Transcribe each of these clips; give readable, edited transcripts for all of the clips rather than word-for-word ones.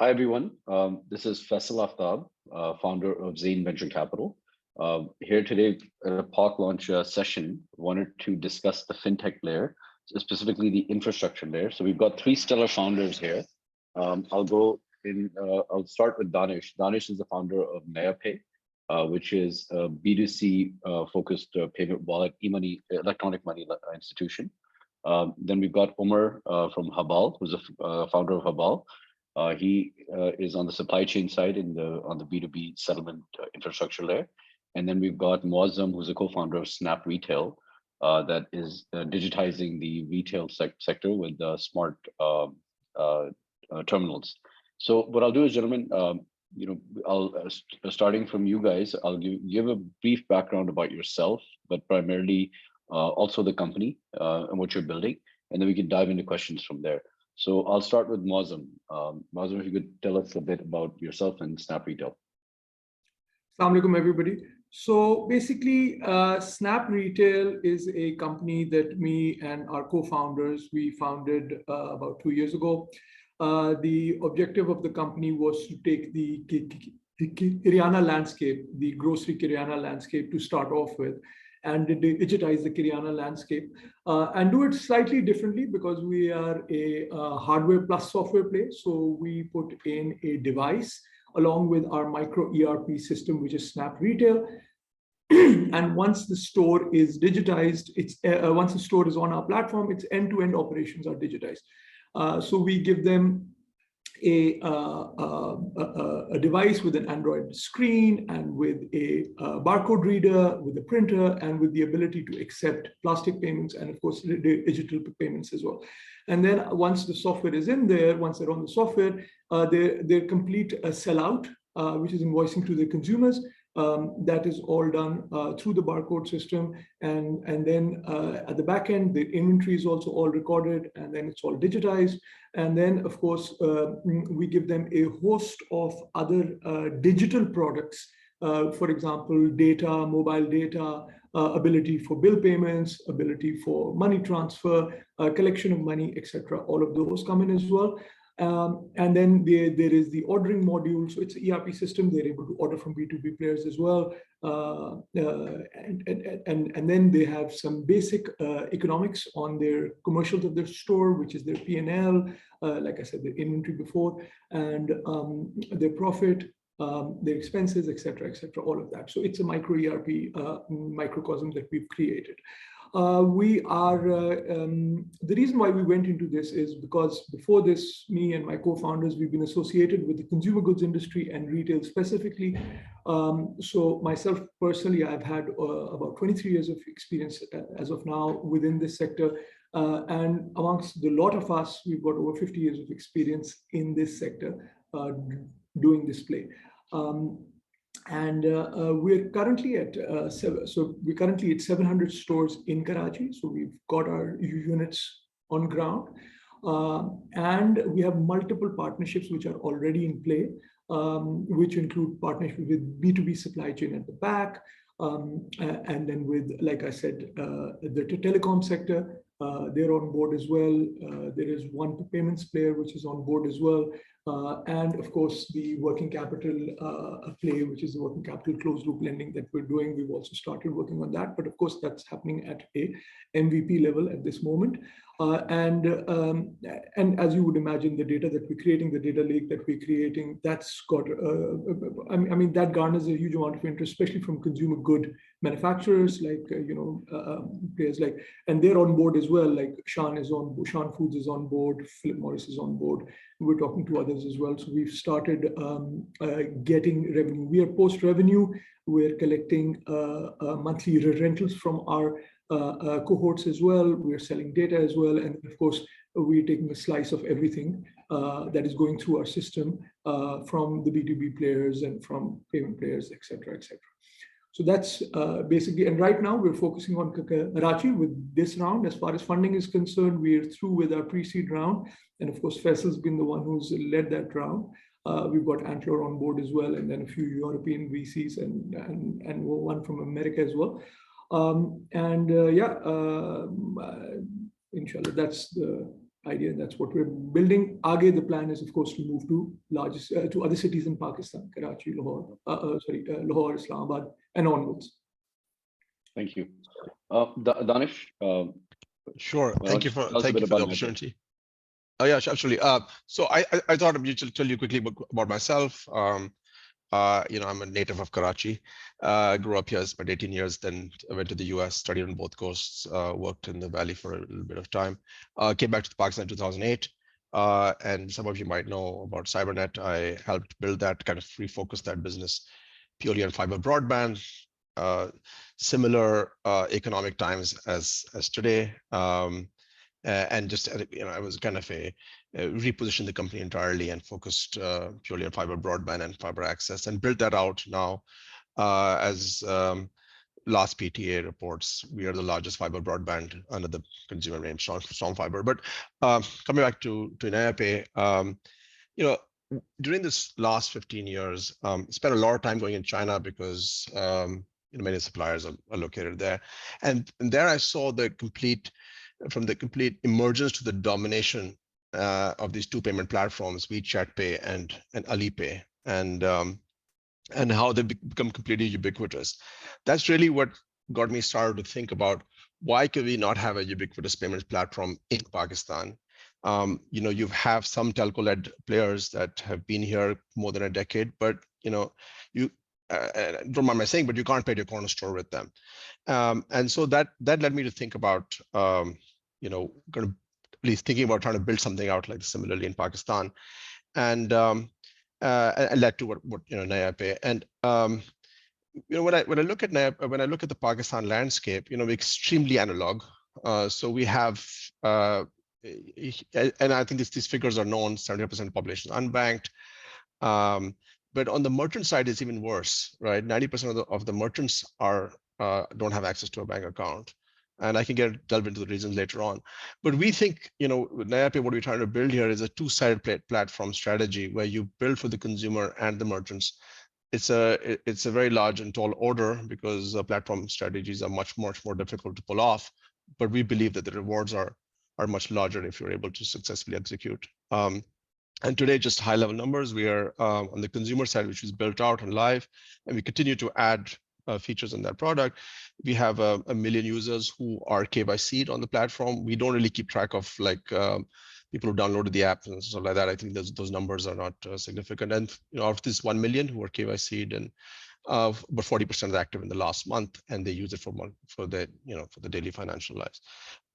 Hi, everyone. This is Faisal Aftab, founder of Zain Venture Capital. Here today at a POC launch session, wanted to discuss the fintech layer, specifically the infrastructure layer. So we've got three stellar founders here. I'll start with Danish. Danish is the founder of NayaPay, which is a B2C focused payment wallet, e-money, electronic money institution. Then we've got Omer from Haball, who's a founder of Haball. He is on the supply chain side on the B2B settlement infrastructure layer. And then we've got Moazzam, who's a co-founder of SnappRetail, that is digitizing the retail sector with smart terminals. So what I'll do is, gentlemen, starting from you guys, I'll give a brief background about yourself, but primarily also the company and what you're building, and then we can dive into questions from there. So I'll start with Moazzam. Moazzam, if you could tell us a bit about yourself and SnappRetail. Assalamu alaikum, everybody. So basically, SnappRetail is a company that me and our co-founders, we founded about 2 years ago. The objective of the company was to take the Kirana landscape, the grocery Kirana landscape to start off with, and digitize the Kirana landscape and do it slightly differently because we are a hardware plus software play. So we put in a device along with our micro ERP system, which is SnappRetail. And once the store is digitized, once the store is on our platform, its end-to-end operations are digitized. So we give them a device with an Android screen and with a barcode reader, with a printer, and with the ability to accept plastic payments and, of course, digital payments as well. And then once the software is in there, once they're on the software, they complete a sellout, which is invoicing to the consumers. That is all done through the barcode system. And then at the back end, the inventory is also all recorded, and then it's all digitized. And then, of course, we give them a host of other digital products, for example, data, mobile data, ability for bill payments, ability for money transfer, collection of money, etc. All of those come in as well. And then there is the ordering module. So it's an ERP system. They're able to order from B2B players as well. And then they have some basic economics on their commercials of their store, which is their P&L, like I said, the inventory before, and their profit, their expenses, etc., all of that. So it's a micro ERP microcosm that we've created. The reason why we went into this is because before this, me and my co-founders, we've been associated with the consumer goods industry and retail specifically. So myself personally, I've had about 23 years of experience as of now within this sector. And amongst the lot of us, we've got over 50 years of experience in this sector doing this play. And we're currently at 700 stores in Karachi. So we've got our units on ground, and we have multiple partnerships which are already in play, which include partnerships with B2B supply chain at the back, and then with, like I said, the telecom sector. They're on board as well. There is one payments player which is on board as well. And of course, the working capital play, which is the working capital closed loop lending that we're doing. We've also started working on that. But of course, that's happening at a MVP level at this moment. And as you would imagine, the data that we're creating, the data lake that we're creating, that's got, I mean, that garners a huge amount of interest, especially from consumer good manufacturers like, players like, and they're on board as well. Like Shan Foods is on board, Philip Morris is on board. We're talking to others as well. So we've started getting revenue. We are post-revenue. We're collecting monthly rentals from our cohorts as well. We're selling data as well. And of course, we're taking a slice of everything that is going through our system from the B2B players and from payment players, etc., etc. So that's basically, and right now we're focusing on Karachi with this round. As far as funding is concerned, we're through with our pre-seed round. And of course, Faisal's been the one who's led that round. We've got Antler on board as well, and then a few European VCs and one from America as well. Inshallah, that's the idea. That's what we're building. Aage, the plan is, of course, to move to to other cities in Pakistan, Karachi, Lahore, Lahore, Islamabad, and onwards. Thank you. Danish, Sure. Thank you for tell us a bit the about opportunity. Oh yeah, absolutely. So I thought I should tell you quickly about myself. I'm a native of Karachi. Grew up here, spent 18 years, then I went to the US, studied on both coasts, worked in the Valley for a little bit of time. Came back to Pakistan in 2008. And some of you might know about Cybernet. I helped build that, kind of refocus that business purely on fiber broadband. Similar economic times as today. And just, I was kind of repositioned the company entirely and focused purely on fiber broadband and fiber access, and built that out now. As last PTA reports, we are the largest fiber broadband under the consumer name Storm Fiber. But coming back to NayaPay, during this last 15 years, spent a lot of time going in China because many suppliers are located there, and there I saw from the complete emergence to the domination of these two payment platforms, WeChat Pay and Alipay, and how they become completely ubiquitous. That's really what got me started to think about, why could we not have a ubiquitous payments platform in Pakistan? You have some telco-led players that have been here more than a decade, but you don't mind my saying, but you can't pay your corner store with them. And so that led me to think about kind of at least thinking about trying to build something out like similarly in Pakistan, and led to what NayaPay. And when I look at when I look at the Pakistan landscape, we're extremely analog. So we have and I think these figures are known, 70% of the population unbanked. But on the merchant side, it's even worse, right? 90% of the merchants don't have access to a bank account. And I can delve into the reasons later on. But we think, with NayaPay, what we're trying to build here is a two-sided platform strategy where you build for the consumer and the merchants. It's a very large and tall order because platform strategies are much more difficult to pull off. But we believe that the rewards are much larger if you're able to successfully execute. And today, just high-level numbers, we are on the consumer side, which is built out and live, and we continue to add features in that product. We have a million users who are KYC'd on the platform. We don't really keep track of people who downloaded the app and stuff like that. I think those numbers are not significant. And of this 1 million who are KYC'd, and but 40% are active in the last month, and they use it for the daily financial lives.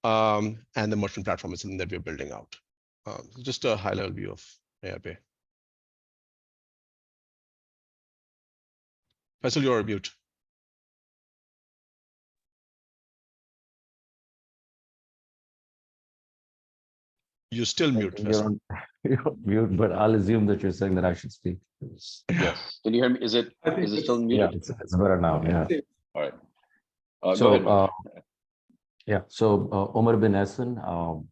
And the merchant platform is something that we're building out. Just a high-level view of NayaPay. Faisal, you're on mute. You're still mute. You're mute, but I'll assume that you're saying that I should speak. Yes. Can you hear me? Is it still muted? Yeah, it's better now. Yeah. All right. So, go ahead. So Omer Bin Ahsan,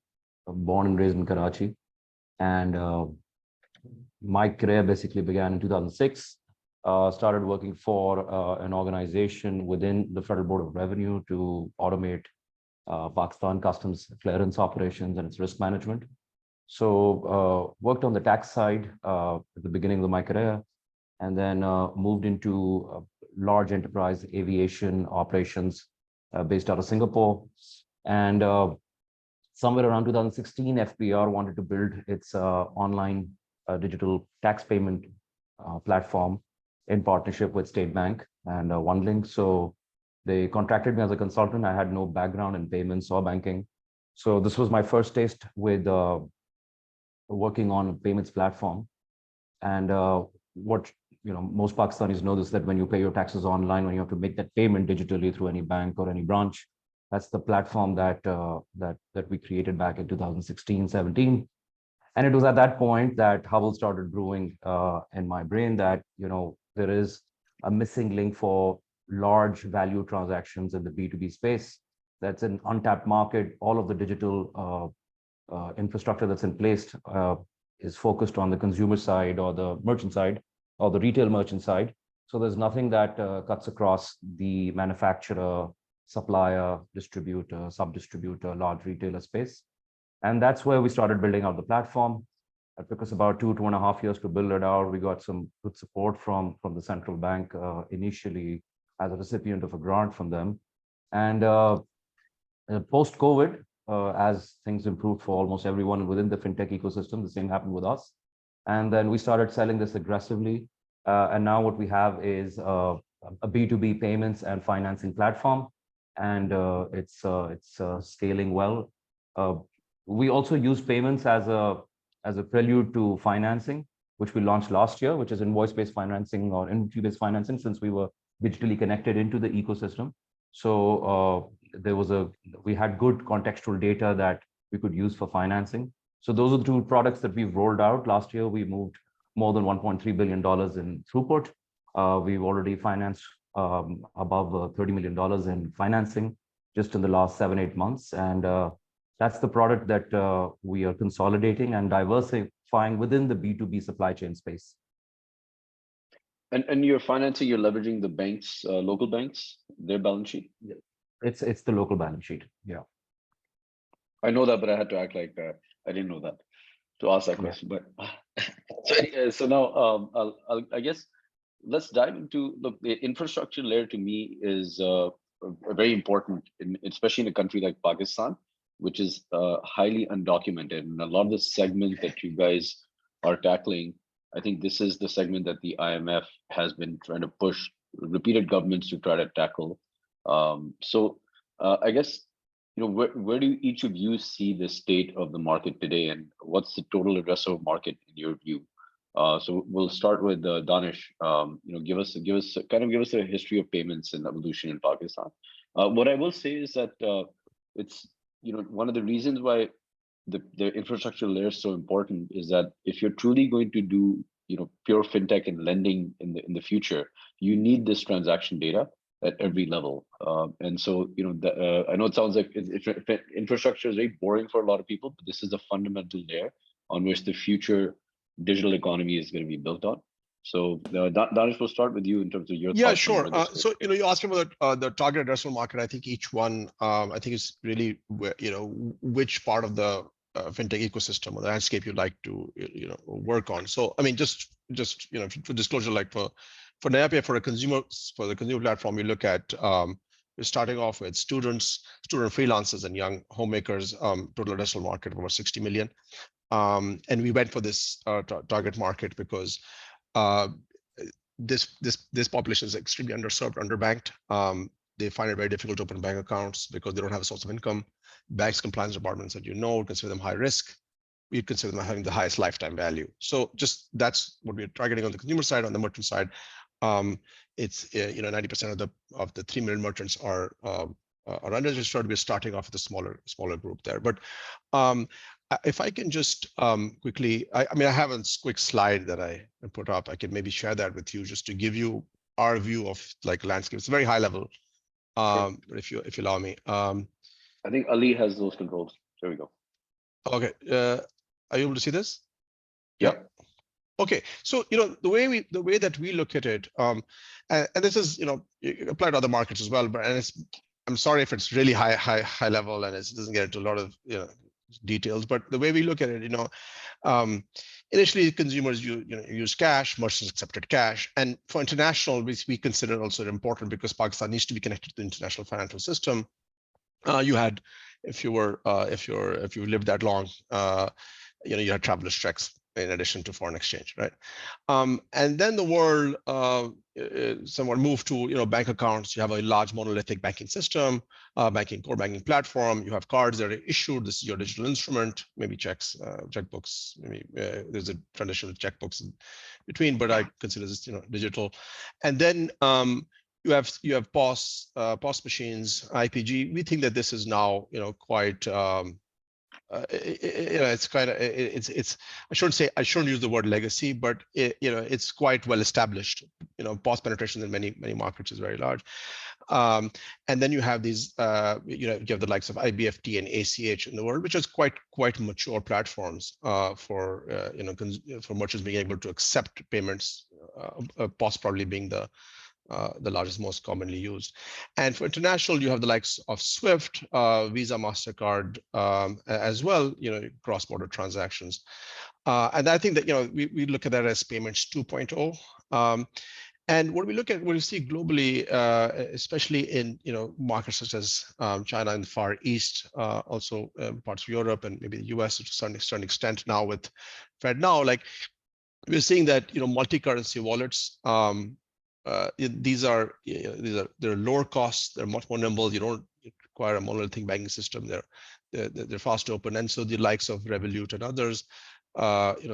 born and raised in Karachi, and my career basically began in 2006. Started working for an organization within the Federal Board of Revenue to automate Pakistan customs clearance operations and its risk management. So worked on the tax side at the beginning of my career, and then moved into large enterprise aviation operations based out of Singapore. And somewhere around 2016, FBR wanted to build its online digital tax payment platform in partnership with State Bank and OneLink. So they contracted me as a consultant. I had no background in payments or banking. So this was my first taste with working on a payments platform. And what most Pakistanis know is that when you pay your taxes online, when you have to make that payment digitally through any bank or any branch, that's the platform that we created back in 2016, 17. And it was at that point that Haball started brewing in my brain that there is a missing link for large value transactions in the B2B space. That's an untapped market. All of the digital infrastructure that's in place is focused on the consumer side or the merchant side or the retail merchant side. So there's nothing that cuts across the manufacturer, supplier, distributor, sub-distributor, large retailer space. And that's where we started building out the platform. It took us about 2.5 years to build it out. We got some good support from the central bank initially as a recipient of a grant from them. And post-COVID, as things improved for almost everyone within the fintech ecosystem, the same happened with us. And then we started selling this aggressively. And now what we have is a B2B payments and financing platform, and it's scaling well. We also use payments as a prelude to financing, which we launched last year, which is invoice-based financing or inventory-based financing, since we were digitally connected into the ecosystem. So we had good contextual data that we could use for financing. So those are the two products that we've rolled out. Last year, we moved more than $1.3 billion in throughput. We've already financed above $30 million in financing just in the last 7-8 months. And that's the product that we are consolidating and diversifying within the B2B supply chain space. And you're financing, you're leveraging the banks, local banks, their balance sheet? Yeah. It's the local balance sheet, yeah. I know that, but I had to act like I didn't know that to ask that question. But so now I guess let's dive into, look, the infrastructure layer to me is very important, especially in a country like Pakistan, which is highly undocumented. And a lot of the segment that you guys are tackling, I think this is the segment that the IMF has been trying to push repeated governments to try to tackle. So I guess, where do each of you see the state of the market today, and what's the total addressable market in your view? So we'll start with Danish. Give us a history of payments and evolution in Pakistan. What I will say is that it's one of the reasons why the infrastructure layer is so important is that if you're truly going to do pure fintech and lending in the future, you need this transaction data at every level. And so I know it sounds like infrastructure is very boring for a lot of people, but this is a fundamental layer on which the future digital economy is going to be built on. So Danish, we'll start with you in terms of your thoughts. Yeah, sure. So you asked about the target addressable market. I think each one, I think is really which part of the fintech ecosystem or the landscape you'd like to work on. So I mean, just for disclosure, like for NayaPay, for the consumer platform, we look at we're starting off with student freelancers and young homemakers, total addressable market of over 60 million. And we went for this target market because this population is extremely underserved, underbanked. They find it very difficult to open bank accounts because they don't have a source of income. Banks compliance departments that consider them high risk. We consider them having the highest lifetime value. So just that's what we're targeting on the consumer side. On the merchant side, it's 90% of the 3 million merchants are unregistered. We're starting off with a smaller group there. But if I can just quickly, I have a quick slide that I put up. I can maybe share that with you just to give you our view of like landscape. It's very high level. But if you allow me, I think Ali has those controls. There we go. Okay, are you able to see this? Yeah. Okay, so the way that we look at it, and this is applied to other markets as well. But I'm sorry if it's really high level and it doesn't get into a lot of details. But the way we look at it, initially consumers use cash, merchants accepted cash, and for international, we consider also important because Pakistan needs to be connected to the international financial system. You had, if you lived that long, you had traveler's checks in addition to foreign exchange, right? And then the world somewhat moved to bank accounts. You have a large monolithic banking system, core banking platform. You have cards that are issued. This is your digital instrument. Maybe checks, checkbooks. Maybe there's a traditional checkbooks in between, but I consider this digital. And then you have POS machines, IPG. We think that this is now quite it's kind of it's I shouldn't use the word legacy, but it's quite well established. POS penetration in many markets is very large. And then you have these you have the likes of IBFT and ACH in the world, which is quite mature platforms for merchants being able to accept payments. POS probably being the the largest, most commonly used. And for international, you have the likes of SWIFT, Visa, MasterCard, as well, cross-border transactions. And I think that, we look at that as payments 2.0. And what we see globally, especially in markets such as China and the Far East, also parts of Europe and maybe the US to a certain extent now with FedNow, like we're seeing that multi-currency wallets, they're lower cost, they're much more nimble. You don't require a monolithic banking system. They're fast open, and so the likes of Revolut and others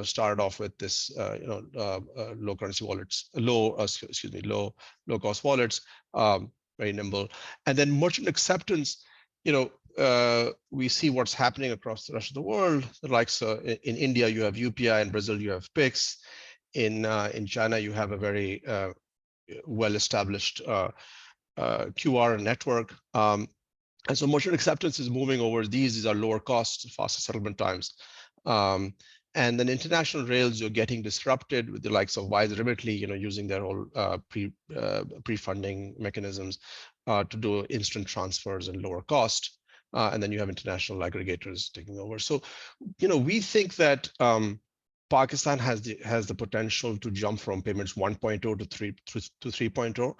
started off with this, low currency wallets, low cost wallets, very nimble. And then merchant acceptance, we see what's happening across the rest of the world. The likes in India, you have UPI, in Brazil, you have Pix. In China, you have a very well-established QR network. And so merchant acceptance is moving over. These are lower cost, faster settlement times. And then international rails, you're getting disrupted with the likes of Wise Remitly, using their whole pre-funding mechanisms to do instant transfers and lower cost. And then you have international aggregators taking over. So, we think that Pakistan has the potential to jump from payments 1.0 to 3.0.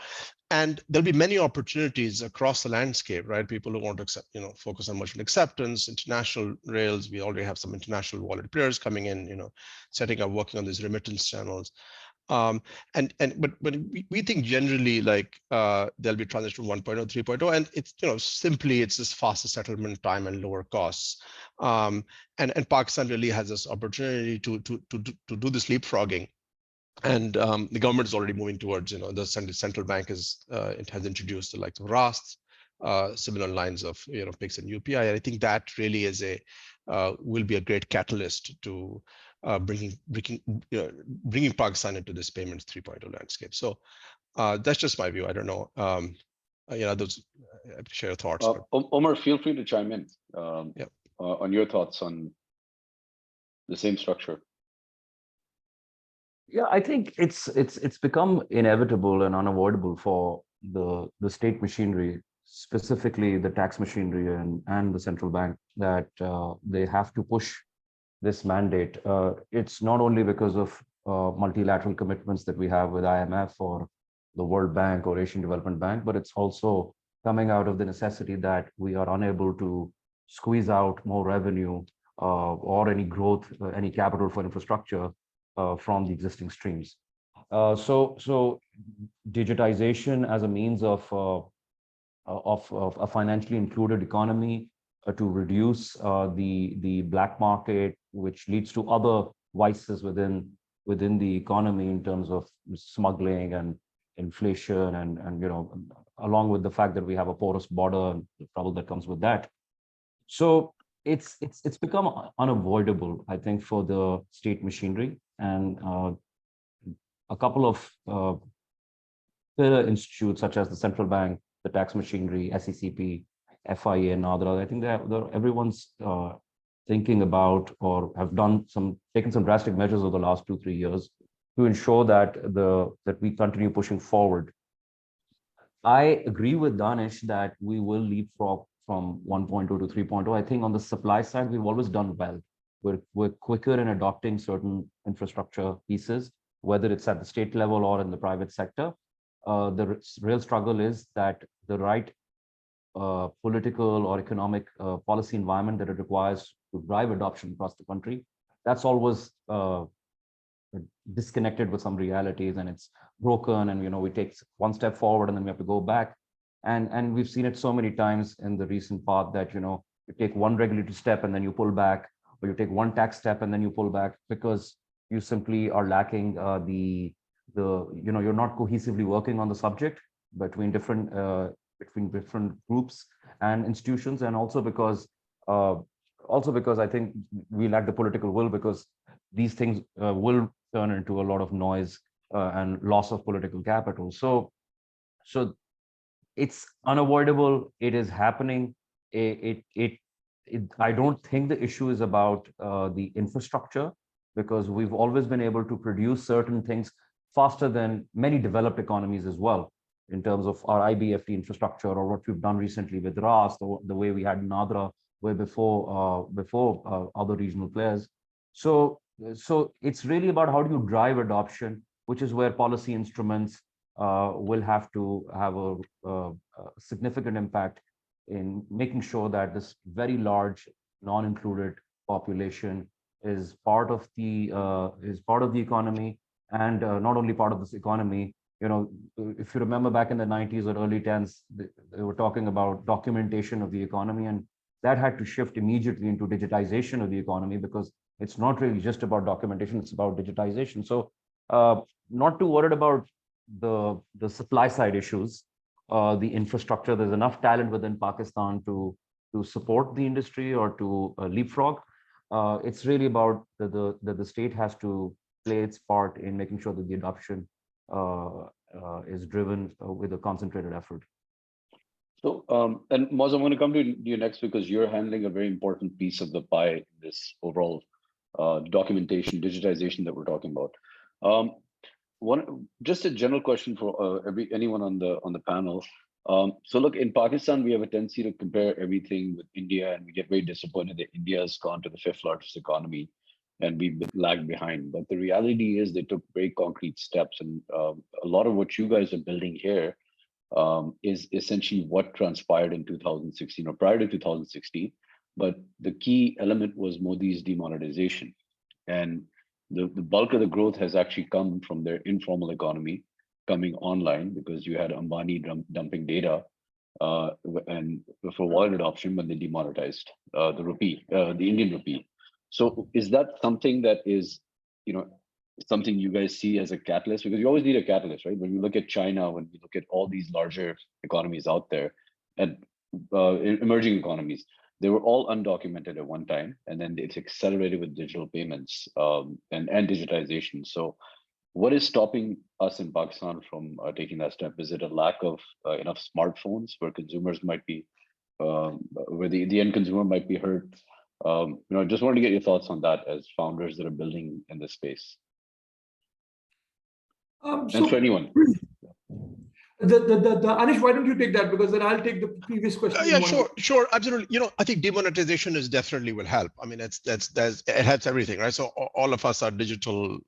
And there'll be many opportunities across the landscape, right? People who want to focus on merchant acceptance, international rails. We already have some international wallet players coming in, setting up, working on these remittance channels. But we think generally there'll be transition to 1.0, 3.0, and it's simply it's just faster settlement time and lower costs. And Pakistan really has this opportunity to do this leapfrogging. And the government is already moving towards, the central bank it has introduced the likes of Rask, similar lines of, Pix and UPI. And I think that really is will be a great catalyst to bringing Pakistan into this payments 3.0 landscape. So that's just my view. I don't know. Those share thoughts. Omer, feel free to chime in on your thoughts on the same structure. Yeah, I think it's become inevitable and unavoidable for the state machinery, specifically the tax machinery and the central bank, that they have to push this mandate. It's not only because of multilateral commitments that we have with IMF or the World Bank or Asian Development Bank, but it's also coming out of the necessity that we are unable to squeeze out more revenue or any growth, any capital for infrastructure from the existing streams. So digitization as a means of a financially included economy to reduce the black market, which leads to other vices within the economy in terms of smuggling and inflation and along with the fact that we have a porous border and the trouble that comes with that. So it's become unavoidable, I think, for the state machinery, and a couple of pillar institutes such as the central bank, the tax machinery, SECP, FIA, and other. I think that everyone's thinking about or have taken some drastic measures over the last 2-3 years to ensure that we continue pushing forward. I agree with Danish that we will leapfrog from 1.0 to 3.0. I think on the supply side, we've always done well. We're quicker in adopting certain infrastructure pieces, whether it's at the state level or in the private sector. The real struggle is that the right political or economic policy environment that it requires to drive adoption across the country, that's always disconnected with some realities, and it's broken, and we take one step forward and then we have to go back. And we've seen it so many times in the recent past that you take one regulatory step and then you pull back, or you take one tax step and then you pull back because you simply are lacking you're not cohesively working on the subject between different groups and institutions, and also because I think we lack the political will, because these things will turn into a lot of noise and loss of political capital. So it's unavoidable. It is happening. I don't think the issue is about the infrastructure, because we've always been able to produce certain things faster than many developed economies as well. in terms of our IBFT infrastructure, or what we've done recently with Rask, or the way we had Nadra way before other regional players. So it's really about how do you drive adoption, which is where policy instruments will have to have a significant impact in making sure that this very large non-included population is part of the economy, and not only part of this economy. If you remember back in the 90s or early 10s, they were talking about documentation of the economy, and that had to shift immediately into digitization of the economy, because it's not really just about documentation, it's about digitization. So not too worried about the supply side issues, the infrastructure. There's enough talent within Pakistan to support the industry or to leapfrog. It's really about that the state has to play its part in making sure that the adoption is driven with a concentrated effort. So, and Moazzam, I'm going to come to you next, because you're handling a very important piece of the pie in this overall documentation, digitization that we're talking about. Just a general question for anyone on the panel. So look, in Pakistan, we have a tendency to compare everything with India, and we get very disappointed that India has gone to the 5th largest economy and we lagged behind. But the reality is they took very concrete steps, and a lot of what you guys are building here is essentially what transpired in 2016 or prior to 2016. But the key element was Modi's demonetization. And the bulk of the growth has actually come from their informal economy coming online, because you had Ambani dumping data and for wallet adoption when they demonetized the rupee, the Indian rupee. So is that something that is, something you guys see as a catalyst? Because you always need a catalyst, right? When you look at China, when you look at all these larger economies out there, and emerging economies, they were all undocumented at one time, and then it's accelerated with digital payments and digitization. So what is stopping us in Pakistan from taking that step? Is it a lack of enough smartphones where consumers might be, where the end consumer might be hurt? Just wanted to get your thoughts on that as founders that are building in this space. And for anyone. Anish, why don't you take that? Because then I'll take the previous question. Yeah, sure, absolutely. I think demonetization is definitely will help. I mean, it helps everything, right? So all of us are digital,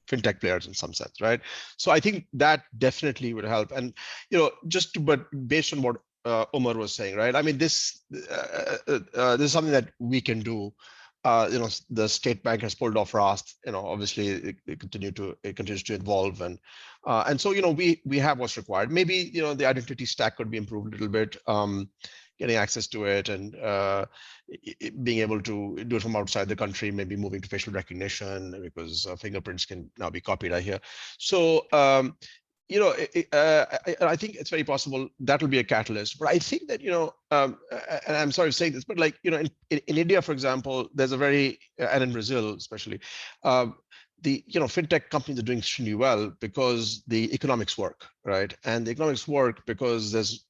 fintech players in some sense, right? So I think that definitely would help. And but based on what Omer was saying, right? I mean, this is something that we can do. The state bank has pulled off Rask. Obviously it continues to evolve, and so we have what's required. Maybe the identity stack could be improved a little bit, getting access to it, and being able to do it from outside the country. Maybe moving to facial recognition, because fingerprints can now be copied, I hear. So I think it's very possible that will be a catalyst. But I think that, and I'm sorry for saying this, but like, in India, for example, there's a very, and in Brazil especially, the fintech companies are doing extremely well because the economics work, right? And the economics work because there's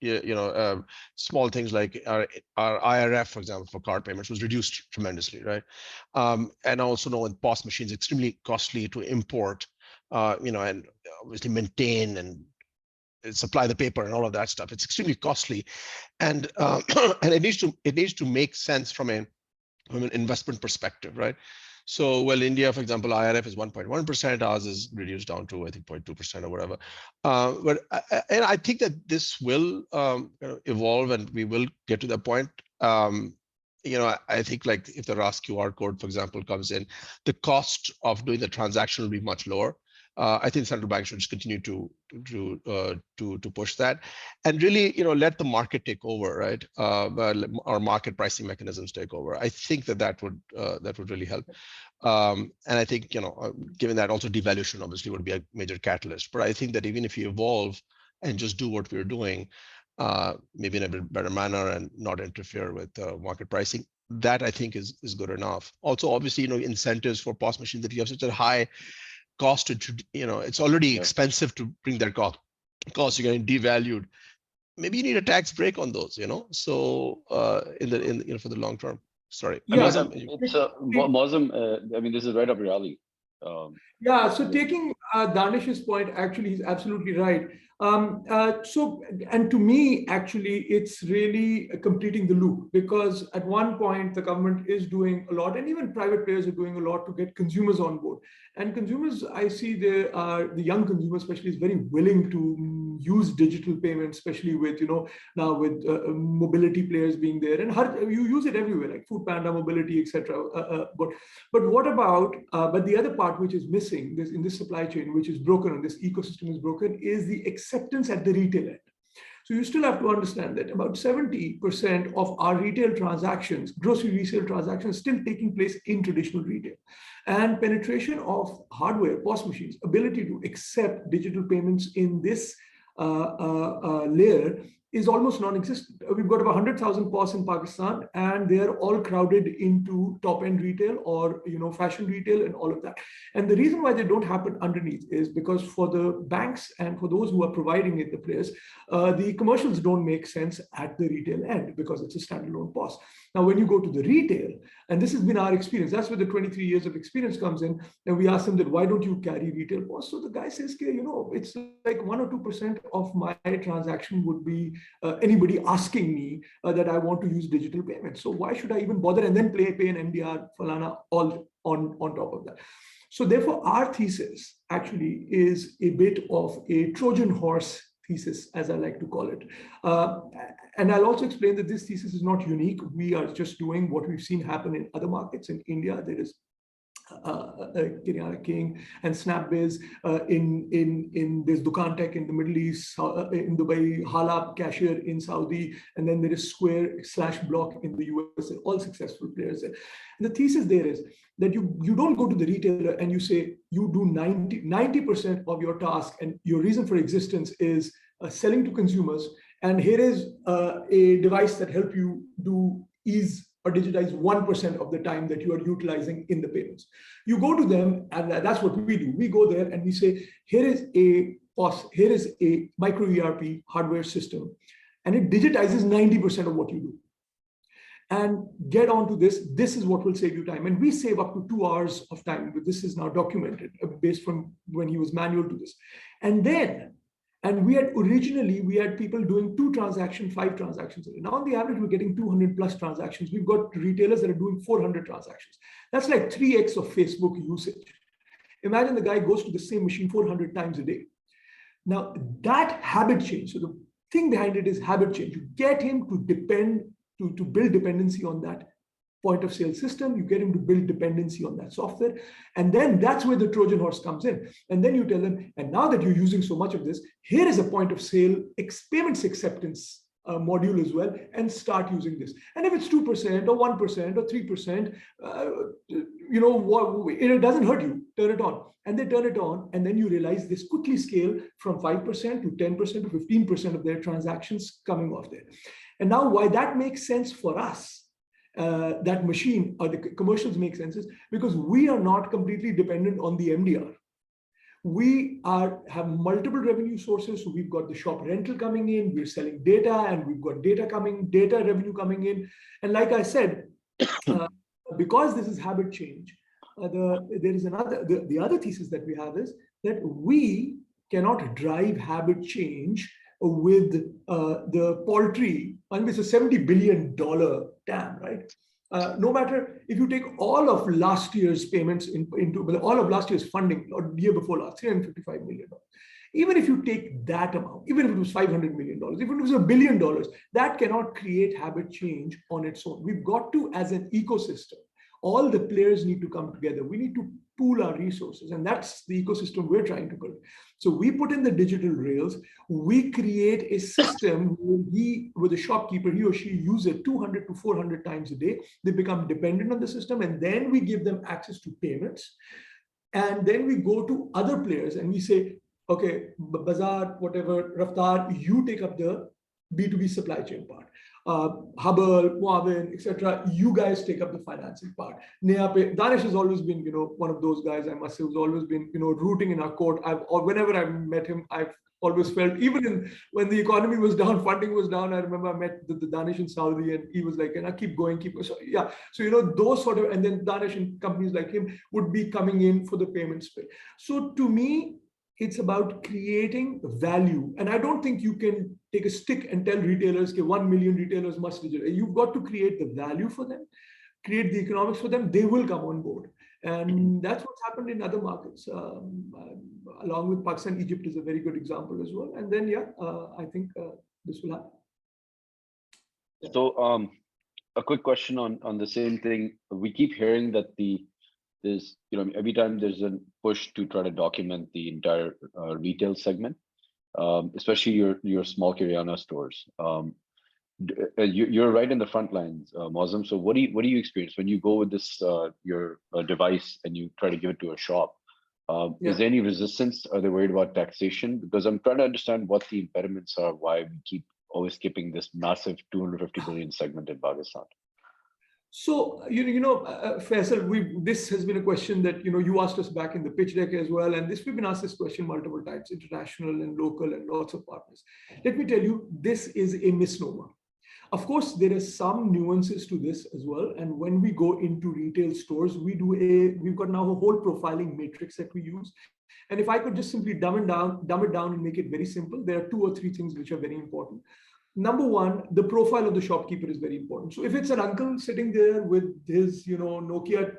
small things like our IRF, for example, for card payments was reduced tremendously, right? And I also know with POS machines, extremely costly to import, and obviously maintain and supply the paper and all of that stuff. It's extremely costly, and and it needs to make sense from an investment perspective, right? So, well, India, for example, IRF is 1.1%. Ours is reduced down to, I think, 0.2% or whatever. But I think that this will evolve, and we will get to that point. I think like if the Rask QR code, for example, comes in, the cost of doing the transaction will be much lower. I think central banks should just continue to push that, and really, let the market take over, right? Our market pricing mechanisms take over. I think that would really help. And I think, given that also devaluation obviously would be a major catalyst. But I think that even if you evolve and just do what we're doing, maybe in a bit better manner and not interfere with market pricing, that I think is good enough. Also, obviously, incentives for POS machines that you have such a high cost to, it's already expensive to bring their cost. You're getting devalued. Maybe you need a tax break on those, so for the long term. Sorry. Yeah, Moazzam, I mean, this is right up your alley. Yeah, so taking Danish's point, actually, he's absolutely right. And to me, actually, it's really completing the loop, because at one point the government is doing a lot, and even private players are doing a lot to get consumers on board. And consumers, I see the young consumer especially is very willing to use digital payments, especially with, now with mobility players being there, and you use it everywhere, like Food Panda, mobility, etc. But what about, but the other part which is missing in this supply chain, which is broken, and this ecosystem is broken, is the acceptance at the retail end. So you still have to understand that about 70% of our retail transactions, grocery resale transactions, still taking place in traditional retail. And penetration of hardware, POS machines, ability to accept digital payments in this layer is almost non-existent. We've got about 100,000 POS in Pakistan, and they are all crowded into top-end retail or fashion retail and all of that. And the reason why they don't happen underneath is because for the banks and for those who are providing it, the players, the commercials don't make sense at the retail end because it's a standalone POS. Now, when you go to the retail, and this has been our experience, that's where the 23 years of experience comes in, and we ask them that, why don't you carry retail POS? So the guy says, it's like 1 or 2% of my transaction would be anybody asking me that I want to use digital payments. So why should I even bother and then pay an MDR, Falana, all on top of that? So therefore, our thesis actually is a bit of a Trojan horse thesis, as I like to call it. And I'll also explain that this thesis is not unique. We are just doing what we've seen happen in other markets. In India, there is Kiryana King and SnappBiz, there's Dukan Tech in the Middle East, in Dubai, Halab Cashier in Saudi, and then there is Square/Block in the US, all successful players there. And the thesis there is that you don't go to the retailer and you say you do 90% of your task, and your reason for existence is selling to consumers, and here is a device that help you do ease or digitize 1% of the time that you are utilizing in the payments. You go to them, and that's what we do. We go there and we say, here is a POS, here is a micro ERP hardware system, and it digitizes 90% of what you do. And get onto this. This is what will save you time. And we save up to 2 hours of time, but this is now documented based from when he was manual to this. And we had people doing 2 transactions, 5 transactions a day. Now, on the average, we're getting 200 plus transactions. We've got retailers that are doing 400 transactions. That's like 3x of Facebook usage. Imagine the guy goes to the same machine 400 times a day. Now, that habit change, so the thing behind it is habit change. You get him to build dependency on that point of sale system, you get him to build dependency on that software. And then that's where the Trojan horse comes in. And then you tell them, and now that you're using so much of this, here is a point of sale payments acceptance module as well, and start using this. And if it's 2% or 1% or 3%, it doesn't hurt you, turn it on. And they turn it on, and then you realize this quickly scale from 5% to 10% to 15% of their transactions coming off there. And now why that makes sense for us, that machine or the commercials make sense, is because we are not completely dependent on the MDR. We have multiple revenue sources. So we've got the shop rental coming in, we're selling data, and we've got data revenue coming in. And like I said, because this is habit change, the other thesis that we have is that we cannot drive habit change with the paltry, and it's a $70 billion TAM, right? No matter if you take all of last year's payments into all of last year's funding, or year before last, $355 million. Even if you take that amount, even if it was $500 million, even if it was $1 billion, that cannot create habit change on its own. We've got to, as an ecosystem, all the players need to come together. We need to pool our resources, and that's the ecosystem we're trying to build. So we put in the digital rails, we create a system where the shopkeeper, he or she use it 200 to 400 times a day. They become dependent on the system, and then we give them access to payments. And then we go to other players and we say, okay, Bazaar, whatever, Raftar, you take up the B2B supply chain part. Haball, Moazzam, etc. You guys take up the financing part. NayaPay, Danish has always been, one of those guys, I must say, who's always been, rooting in our court. Whenever I've met him, I've always felt, even when the economy was down, funding was down. I remember I met the Danish in Saudi, and he was like, and I keep going. So yeah, so those sort of, and then Danish and companies like him would be coming in for the payment space. So to me, it's about creating value. And I don't think you can take a stick and tell retailers, okay, 1 million retailers must digital. You've got to create the value for them, create the economics for them. They will come on board. And that's what's happened in other markets. Along with Pakistan, Egypt is a very good example as well. And then, yeah, I think this will happen. Yeah. So a quick question on the same thing. We keep hearing that there's, every time there's a push to try to document the entire retail segment, especially your small Kirana stores. You're right in the front lines, Moazzam. So what do you experience when you go with this your device and you try to give it to a shop? Is there any resistance? Are they worried about taxation? Because I'm trying to understand what the impediments are, why we keep always skipping this massive 250 billion segment in Pakistan. So, Faisal, this has been a question that, you asked us back in the pitch deck as well. And we've been asked this question multiple times, international and local and lots of partners. Let me tell you, this is a misnomer. Of course, there are some nuances to this as well. And when we go into retail stores, we've got now a whole profiling matrix that we use. And if I could just simply dumb it down and make it very simple, there are 2 or 3 things which are very important. Number one, the profile of the shopkeeper is very important. So if it's an uncle sitting there with his, Nokia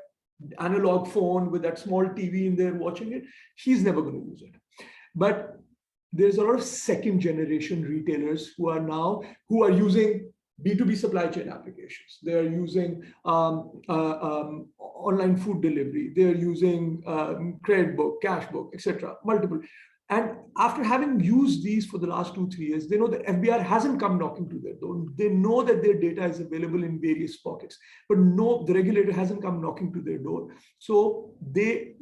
analog phone with that small TV in there watching it, he's never going to use it. But there's a lot of second generation retailers who are using B2B supply chain applications. They're using online food delivery. They're using credit book, cash book, etc. Multiple. And after having used these for the last 2-3 years, they know the FBR hasn't come knocking to their door. They know that their data is available in various pockets, but no, the regulator hasn't come knocking to their door. So their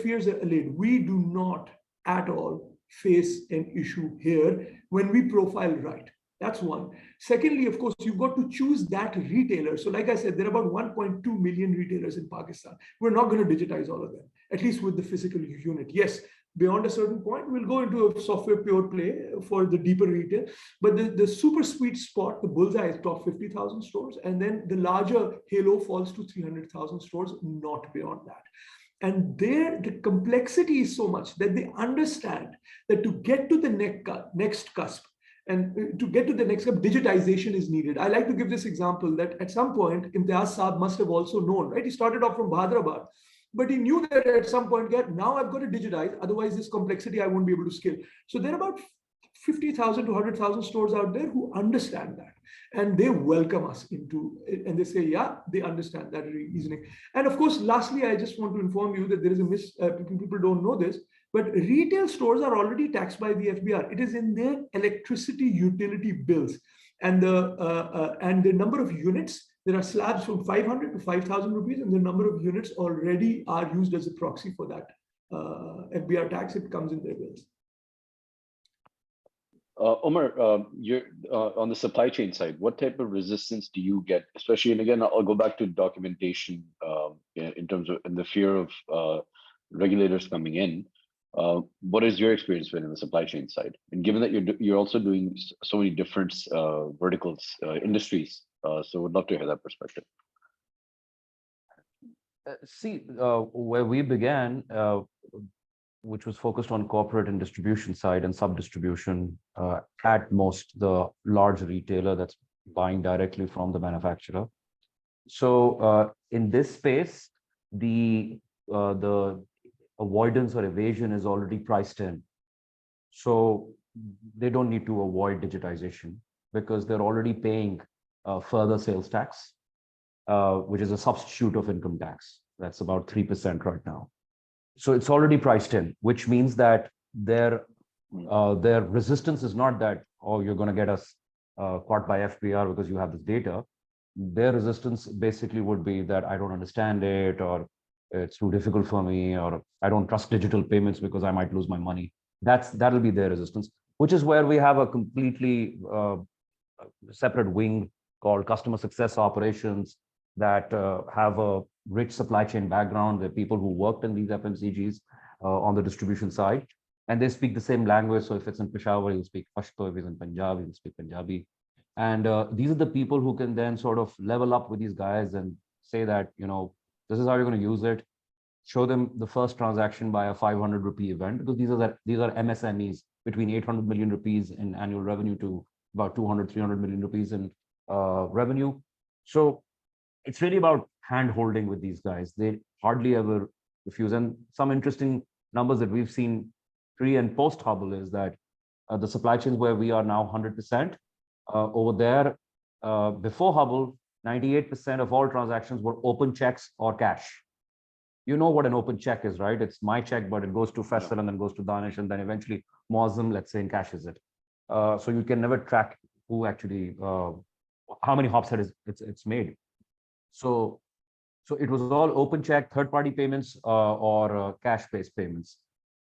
fears are allayed. We do not at all face an issue here when we profile right. That's one. Secondly, of course, you've got to choose that retailer. So like I said, there are about 1.2 million retailers in Pakistan. We're not going to digitize all of them, at least with the physical unit. Yes, beyond a certain point, we'll go into a software pure play for the deeper retail. But the super sweet spot, the bullseye is top 50,000 stores. And then the larger halo falls to 300,000 stores, not beyond that. And there, the complexity is so much that they understand that to get to the next cusp, and to get to the next step, digitization is needed. I like to give this example that at some point, Imtiaz Saab must have also known, right? He started off from Hyderabad, but he knew that at some point, now I've got to digitize, otherwise this complexity I won't be able to scale. So there are about 50,000 to 100,000 stores out there who understand that. And they welcome us into it. And they say, yeah, they understand that reasoning. And of course, lastly, I just want to inform you that there is people don't know this, but retail stores are already taxed by the FBR. It is in their electricity utility bills. And the number of units, there are slabs from 500 to 5,000 rupees, and the number of units already are used as a proxy for that FBR tax. It comes in their bills. Omer, you're on the supply chain side, what type of resistance do you get? Especially, and again, I'll go back to documentation in terms of the fear of regulators coming in. What is your experience been in the supply chain side? And given that you're also doing so many different verticals, industries, so would love to hear that perspective. See, where we began, which was focused on corporate and distribution side and sub-distribution, at most the large retailer that's buying directly from the manufacturer. So in this space, the avoidance or evasion is already priced in. So they don't need to avoid digitization because they're already paying further sales tax, which is a substitute of income tax. That's about 3% right now. So it's already priced in, which means that their resistance is not that, oh, you're going to get us caught by FBR because you have this data. Their resistance basically would be that I don't understand it, or it's too difficult for me, or I don't trust digital payments because I might lose my money. That'll be their resistance, which is where we have a completely separate wing called customer success operations that have a rich supply chain background. They're people who worked in these FMCGs on the distribution side. and they speak the same language. So if it's in Peshawar, he'll speak Pashto. If he's in Punjab, he'll speak Punjabi. And these are the people who can then sort of level up with these guys and say that, this is how you're going to use it. Show them the first transaction by a 500 rupee event, because these are MSMEs between 800 million rupees in annual revenue to about 200, 300 million rupees in revenue. So it's really about hand holding with these guys. They hardly ever refuse. And some interesting numbers that we've seen pre and post Haball is that the supply chains where we are now 100%, over there, before Haball, 98% of all transactions were open checks or cash. You know what an open check is, right? It's my check, but it goes to Faisal and then goes to Danish, and then eventually Moazzam, let's say, encashes it. So you can never track who actually, how many hops it's made. So it was all open check, third-party payments, or cash-based payments.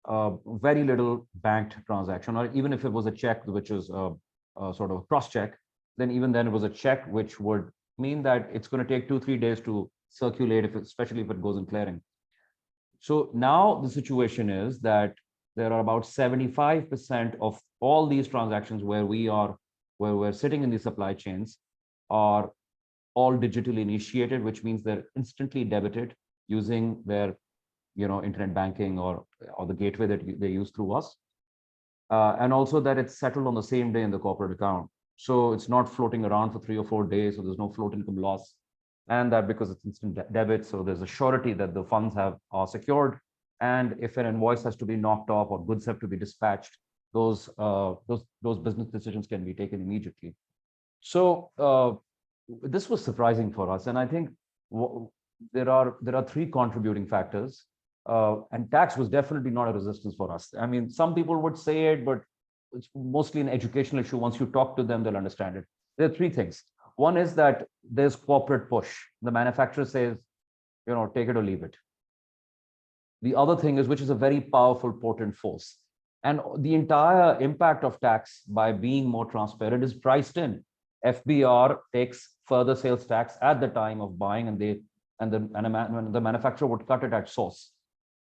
Very little banked transaction, or even if it was a check, which is sort of a cross-check, then even then it was a check, which would mean that it's going to take 2-3 days to circulate, especially if it goes in clearing. So now the situation is that there are about 75% of all these transactions where we're sitting in the supply chains are all digitally initiated, which means they're instantly debited using their internet banking or the gateway that they use through us. And also that it's settled on the same day in the corporate account. So it's not floating around for 3 or 4 days, so there's no float income loss. And that because it's instant debit, so there's a surety that the funds are secured. And if an invoice has to be knocked off or goods have to be dispatched, those business decisions can be taken immediately. So this was surprising for us, and I think there are 3 contributing factors. And tax was definitely not a resistance for us. I mean, some people would say it, but it's mostly an educational issue. Once you talk to them, they'll understand it. There are 3 things. One is that there's corporate push. The manufacturer says, take it or leave it. The other thing is, which is a very powerful, potent force. And the entire impact of tax by being more transparent is priced in. FBR takes further sales tax at the time of buying, and the manufacturer would cut it at source.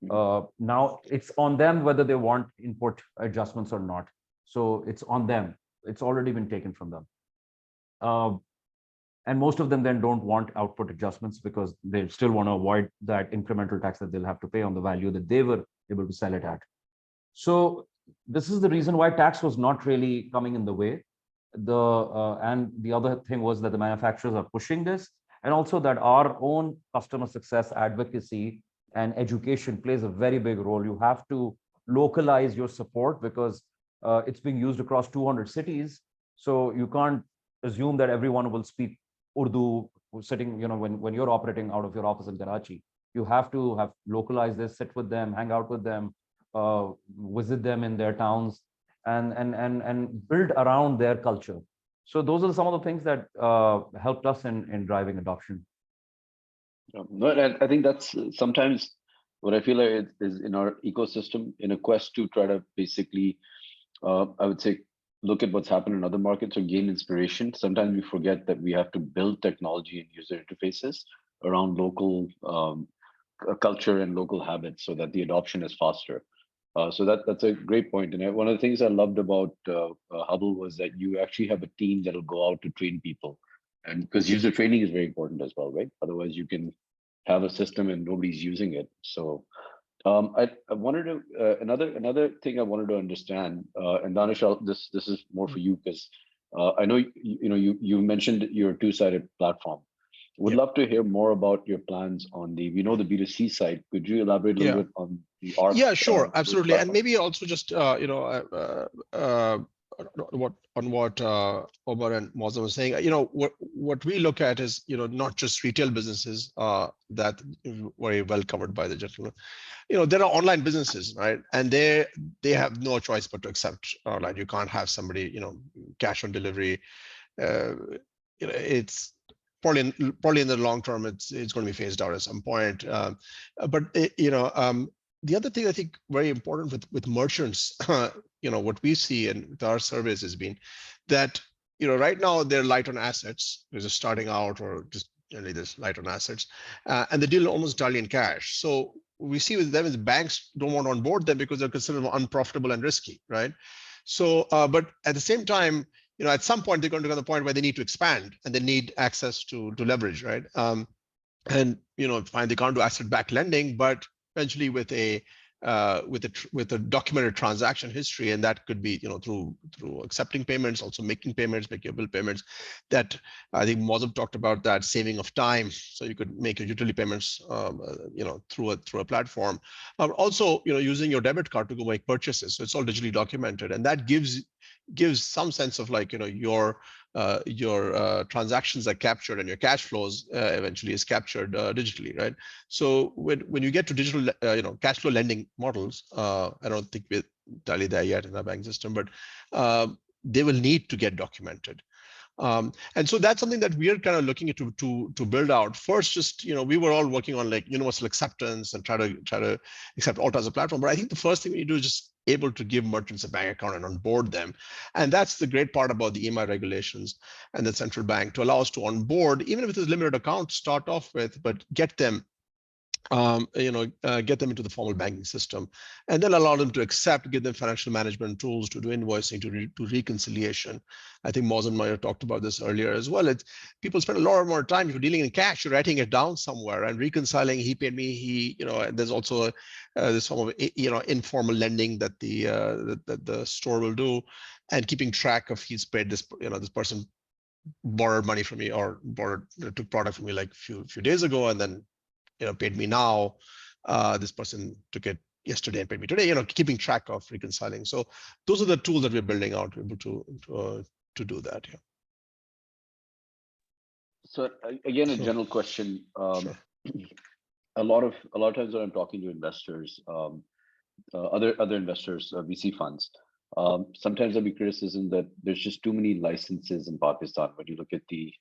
Now it's on them whether they want input adjustments or not. So it's on them. It's already been taken from them. And most of them then don't want output adjustments because they still want to avoid that incremental tax that they'll have to pay on the value that they were able to sell it at. So this is the reason why tax was not really coming in the way. And the other thing was that the manufacturers are pushing this, and also that our own customer success advocacy and education plays a very big role. You have to localize your support because it's being used across 200 cities. So you can't assume that everyone will speak Urdu sitting, when you're operating out of your office in Karachi. You have to have localized this, sit with them, hang out with them, visit them in their towns, and build around their culture. So those are some of the things that helped us in driving adoption. No, I think that's sometimes what I feel like is in our ecosystem, in a quest to try to basically, I would say, look at what's happened in other markets or gain inspiration. Sometimes we forget that we have to build technology and user interfaces around local culture and local habits so that the adoption is faster. So that's a great point. And one of the things I loved about Haball was that you actually have a team that will go out to train people. And because user training is very important as well, right? Otherwise you can have a system and nobody's using it. So I wanted to another thing I wanted to understand, and Danish, this is more for you because I know you mentioned your 2-sided platform. Would love to hear more about your plans on the the B2C side. Could you elaborate a little bit on the ARC? Yeah, sure, absolutely, and maybe also just what Omer and Moazzam was saying. What we look at is not just retail businesses that very well covered by the gentleman. There are online businesses, right? And they have no choice but to accept online. You can't have somebody cash on delivery. It's probably in the long term it's going to be phased out at some point. But the other thing I think very important with merchants, what we see and with our surveys has been that right now they're light on assets. They're just starting out or just generally this light on assets, and they deal almost entirely in cash. So we see with them is banks don't want to onboard them because they're considered unprofitable and risky, right? So, but at the same time, at some point they're going to go to the point where they need to expand and they need access to leverage, right? And fine, they can't do asset-backed lending, but eventually with a documented transaction history, and that could be through accepting payments, also making your bill payments. That I think Moazzam talked about, that saving of time, so you could make your utility payments through a platform. Also using your debit card to go make purchases, so it's all digitally documented, and that gives some sense of like your transactions are captured and your cash flows eventually is captured digitally, right? So when you get to digital cash flow lending models, I don't think we're entirely there yet in our bank system, but they will need to get documented. And so that's something that we are kind of looking at to build out. First, just we were all working on like universal acceptance and try to accept Alt as a platform. But I think the first thing we do is just able to give merchants a bank account and onboard them. And that's the great part about the EMI regulations and the central bank, to allow us to onboard, even if it's a limited account to start off with, but get them get them into the formal banking system, and then allow them to accept, give them financial management tools to do invoicing, to reconciliation. I think Moazzam might have talked about this earlier as well. People spend a lot more time, if you're dealing in cash, you're writing it down somewhere and reconciling. He paid me. There's also this form of informal lending that the store will do, and keeping track of he's paid this. This person borrowed money from me or took product from me like few days ago, and then paid me now. This person took it yesterday and paid me today. Keeping track of reconciling. So those are the tools that we're building out to be able to do that. Yeah. So again, a general question. Sure. A lot of times when I'm talking to investors, other investors, VC funds, sometimes there'll be criticism that there's just too many licenses in Pakistan. When you look at the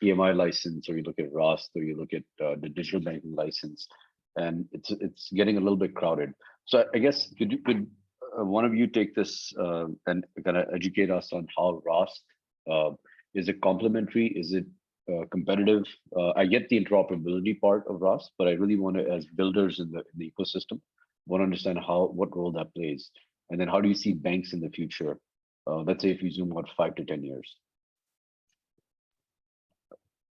EMI license, or you look at Rask, or you look at the digital banking license, and it's getting a little bit crowded. So I guess could one of you take this and kind of educate us on how Rask is it complementary? Is it competitive? I get the interoperability part of Rask, but I really want to, as builders in the ecosystem, want to understand what role that plays. And then how do you see banks in the future? Let's say if you zoom out 5 to 10 years.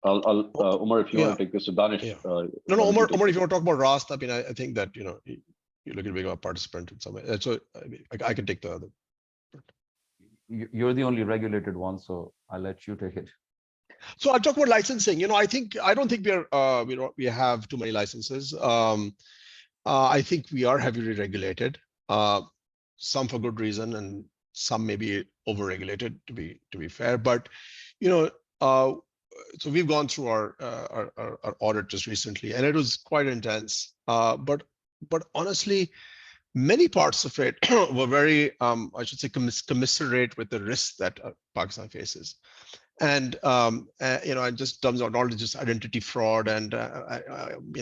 I'll Omer, if you want to take this, so Danish. Yeah. No, Omer, if you want to talk about Rask, I mean, I think that you're looking to be a participant in some way. So I can take the other. You're the only regulated one, so I'll let you take it. So I'll talk about licensing. I don't think we have too many licenses. I think we are heavily regulated. Some for good reason, and some may be over-regulated, to be fair. But so we've gone through our audit just recently, and it was quite intense. But honestly, many parts of it were very, I should say, commiserate with the risks that Pakistan faces. And just terms of not just identity fraud and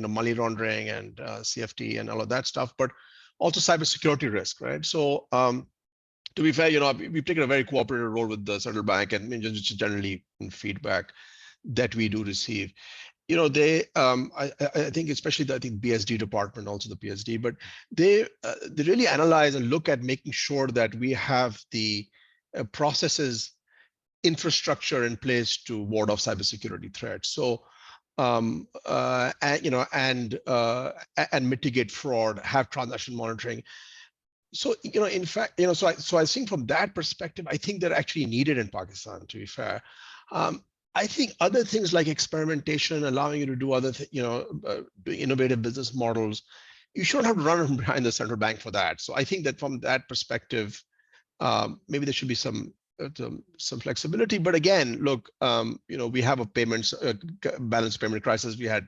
money laundering and CFT and all of that stuff, but also cybersecurity risk, right? So to be fair, we've taken a very cooperative role with the central bank, and just generally feedback that we do receive. They, I think, especially the BSD department, also the PSD, but they really analyze and look at making sure that we have the processes, infrastructure in place to ward off cybersecurity threats. So and mitigate fraud, have transaction monitoring. So in fact, so I think from that perspective, I think they're actually needed in Pakistan, to be fair. I think other things like experimentation, allowing you to do other innovative business models, you shouldn't have to run behind the central bank for that. So I think that from that perspective, maybe there should be some flexibility. But again, look, we have a balance payment crisis. We had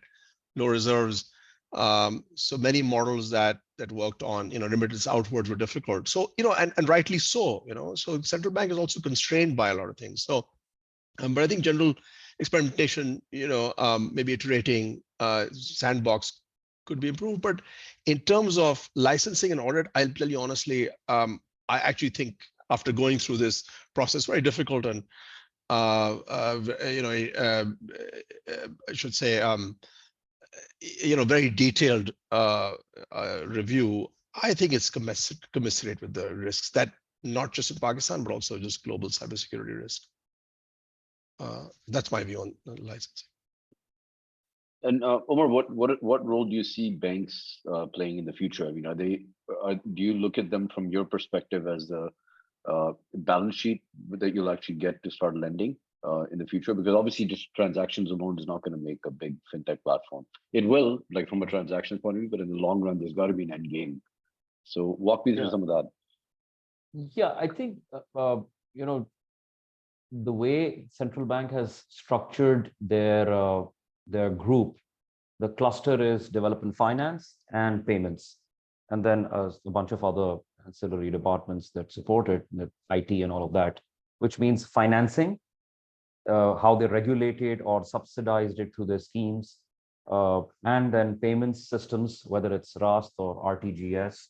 low reserves. So many models that worked on, remittance outwards were difficult. So, and rightly so, so the central bank is also constrained by a lot of things. So, but I think general experimentation, maybe iterating sandbox could be improved. But in terms of licensing and audit, I'll tell you honestly, I actually think after going through this process, very difficult and I should say, very detailed review, I think it's commensurate with the risks that not just in Pakistan, but also just global cybersecurity risk. That's my view on licensing. And Omer, what role do you see banks playing in the future? I mean, do you look at them from your perspective as the balance sheet that you'll actually get to start lending in the future? Because obviously just transactions alone is not going to make a big fintech platform. It will, like from a transaction point of view, but in the long run, there's got to be an end game. So walk me through some of that. Yeah, I think, the way central bank has structured their group, the cluster is development finance and payments, and then a bunch of other ancillary departments that support it, the IT and all of that, which means financing, how they regulated or subsidized it through their schemes, and then payments systems, whether it's Rask or RTGS,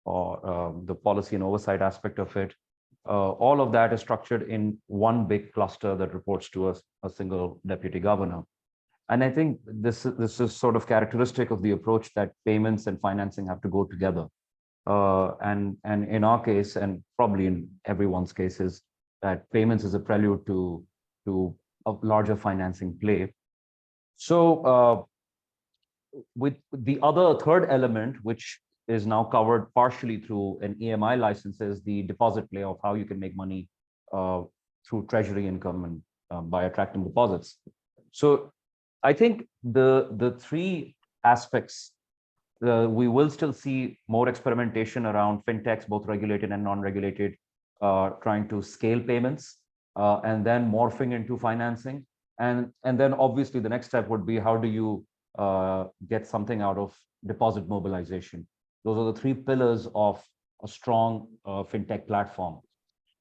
or the policy and oversight aspect of it. All of that is structured in one big cluster that reports to a single deputy governor. And I think this is sort of characteristic of the approach that payments and financing have to go together. And in our case, and probably in everyone's cases, that payments is a prelude to a larger financing play. So with the third element, which is now covered partially through an EMI license, is the deposit play of how you can make money through treasury income and by attracting deposits. So I think the three aspects, we will still see more experimentation around fintechs, both regulated and non-regulated, trying to scale payments, and then morphing into financing. And then obviously the next step would be, how do you get something out of deposit mobilization? Those are the three pillars of a strong fintech platform.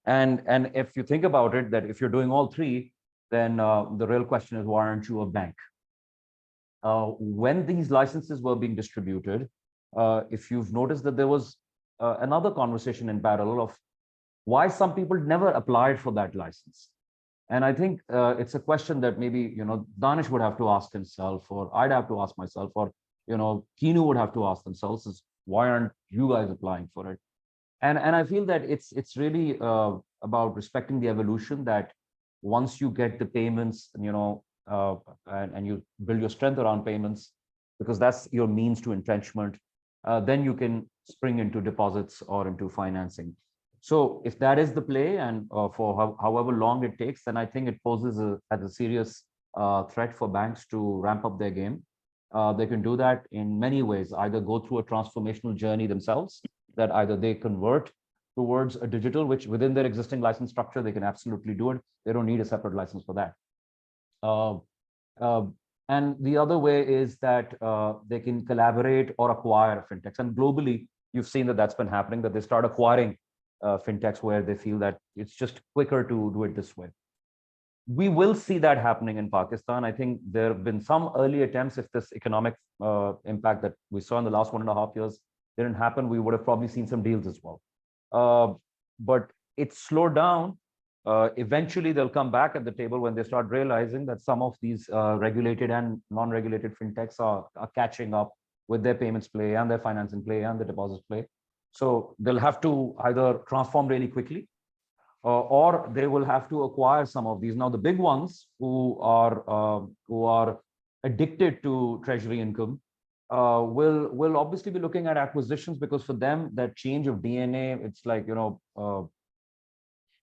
And if you think about it, that if you're doing all three, then the real question is, why aren't you a bank? When these licenses were being distributed, if you've noticed that there was another conversation in parallel of why some people never applied for that license. And I think it's a question that maybe, Danish would have to ask himself, or I'd have to ask myself, or, Kinu would have to ask themselves, is why aren't you guys applying for it? And I feel that it's really about respecting the evolution, that once you get the payments, and you build your strength around payments, because that's your means to entrenchment, then you can spring into deposits or into financing. So if that is the play, and for however long it takes, then I think it poses as a serious threat for banks to ramp up their game. They can do that in many ways, either go through a transformational journey themselves, that either they convert towards a digital, which within their existing license structure, they can absolutely do it. They don't need a separate license for that. And the other way is that they can collaborate or acquire fintechs. And globally, you've seen that that's been happening, that they start acquiring fintechs where they feel that it's just quicker to do it this way. We will see that happening in Pakistan. I think there have been some early attempts. If this economic impact that we saw in the last 1.5 years didn't happen, we would have probably seen some deals as well. But it's slowed down. Eventually, they'll come back at the table when they start realizing that some of these regulated and non-regulated fintechs are catching up with their payments play and their financing play and the deposits play. So they'll have to either transform really quickly, or they will have to acquire some of these. Now, the big ones who are addicted to treasury income will obviously be looking at acquisitions, because for them, that change of DNA, it's like,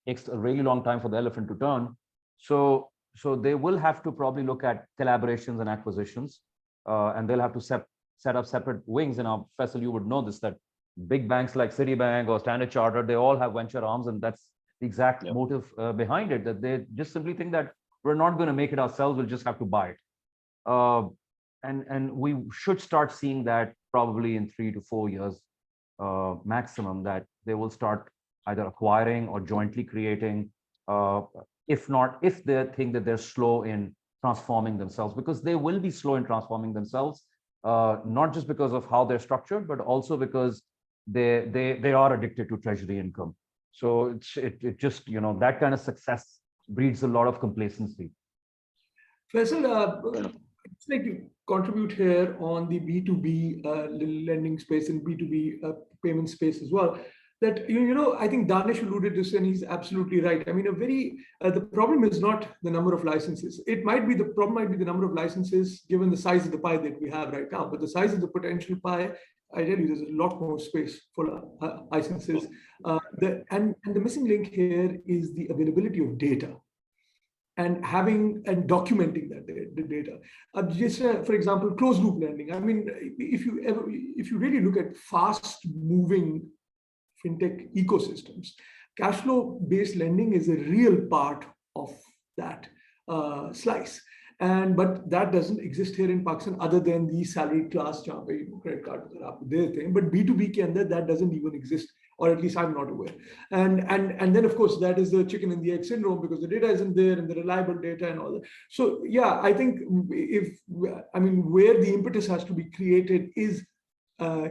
takes a really long time for the elephant to turn. So they will have to probably look at collaborations and acquisitions, and they'll have to set up separate wings. And Faisal, you would know this, that big banks like Citibank or Standard Chartered, they all have venture arms, and that's the exact motive behind it, that they just simply think that we're not going to make it ourselves, we'll just have to buy it. And we should start seeing that probably in 3 to 4 years maximum, that they will start either acquiring or jointly creating, if they think that they're slow in transforming themselves, because they will be slow in transforming themselves, not just because of how they're structured, but also because they are addicted to treasury income. So it just, that kind of success breeds a lot of complacency. Faisal, It's like to contribute here on the B2B lending space and B2B payment space as well. That I think Danish alluded to this, and he's absolutely right. I mean, the problem is not the number of licenses. The problem might be the number of licenses given the size of the pie that we have right now. But the size of the potential pie, I tell you, there's a lot more space for licenses. And the missing link here is the availability of data. And documenting that the data. Just for example, closed loop lending. I mean, if you really look at fast moving fintech ecosystems, cash flow based lending is a real part of that slice. But that doesn't exist here in Pakistan other than the salaried class, credit card, their thing. But B2B ke andar, that doesn't even exist, or at least I'm not aware. And then of course that is the chicken and the egg syndrome, because the data isn't there and the reliable data and all that. So yeah, I think where the impetus has to be created is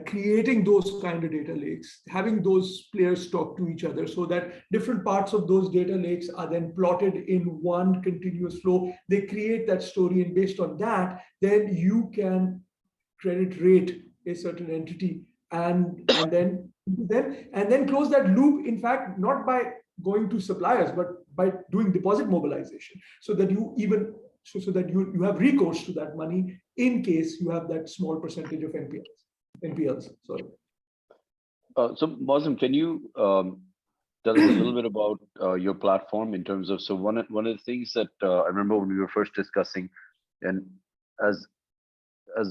creating those kind of data lakes, having those players talk to each other so that different parts of those data lakes are then plotted in one continuous flow. They create that story, and based on that, then you can credit rate a certain entity and then close that loop. In fact, not by going to suppliers, but by doing deposit mobilization, so that you have recourse to that money in case you have that small percentage of NPLs. Sorry. So Moazzam, can you tell us a little bit about your platform in terms of, so one of the things that I remember when we were first discussing, and as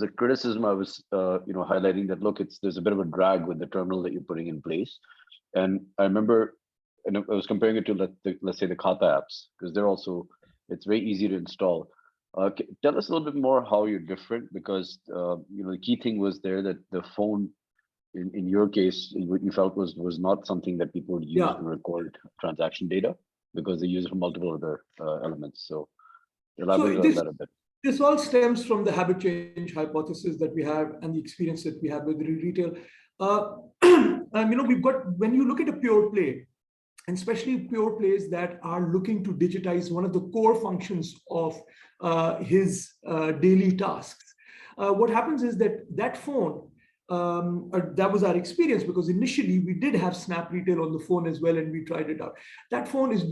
a criticism, I was highlighting that, look, there's a bit of a drag with the terminal that you're putting in place. And I remember, and I was comparing it to let's say the Khata apps, because it's very easy to install. Tell us a little bit more how you're different, because the key thing was there that the phone, in your case, what you felt was not something that people would use to record transaction data, because they use it for multiple other elements. So elaborate on that a bit. This all stems from the habit change hypothesis that we have and the experience that we have with retail. When you look at a pure play, and especially pure plays that are looking to digitize one of the core functions of his daily tasks, what happens is that phone, that was our experience, because initially we did have SnappRetail on the phone as well, and we tried it out. That phone is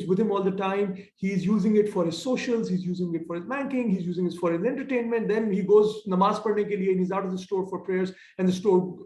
with him all the time. He's using it for his socials, he's using it for his banking, he's using it for his entertainment. Then he goes namaz padhne ke liye, and he's out of the store for prayers, and the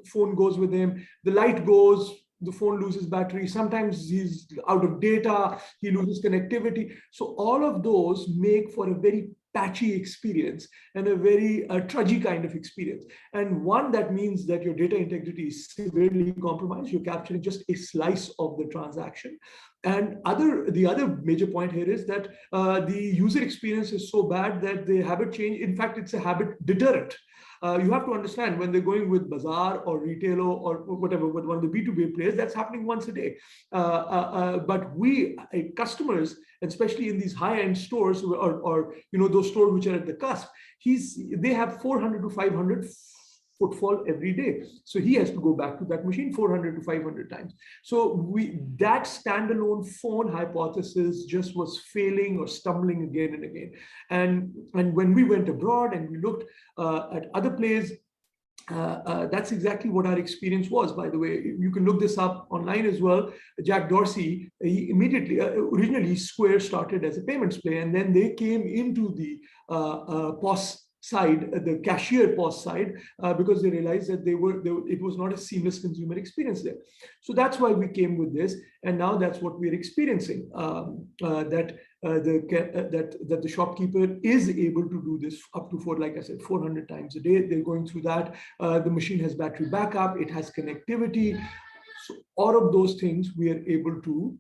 phone goes with him. The light goes, the phone loses battery. Sometimes he's out of data, he loses connectivity. So all of those make for a very patchy experience and a very trudgy kind of experience. And one, that means that your data integrity is severely compromised. You're capturing just a slice of the transaction. And the other major point here is that the user experience is so bad that the habit change, in fact, it's a habit deterrent. You have to understand, when they're going with Bazaar or Retailer or whatever, with one of the B2B players, that's happening once a day. But we, customers, especially in these high-end stores or those stores which are at the cusp, they have 400 to 500 footfall every day. So he has to go back to that machine 400 to 500 times. So that standalone phone hypothesis just was failing or stumbling again and again. And when we went abroad and we looked at other plays, that's exactly what our experience was. By the way, you can look this up online as well. Jack Dorsey, he immediately, originally Square started as a payments play, and then they came into the POS side, the cashier POS side, because they realized that it was not a seamless consumer experience there. So that's why we came with this, and now that's what we're experiencing. That the shopkeeper is able to do this up to like I said, 400 times a day. They're going through that. The machine has battery backup. It has connectivity. So all of those things we are able to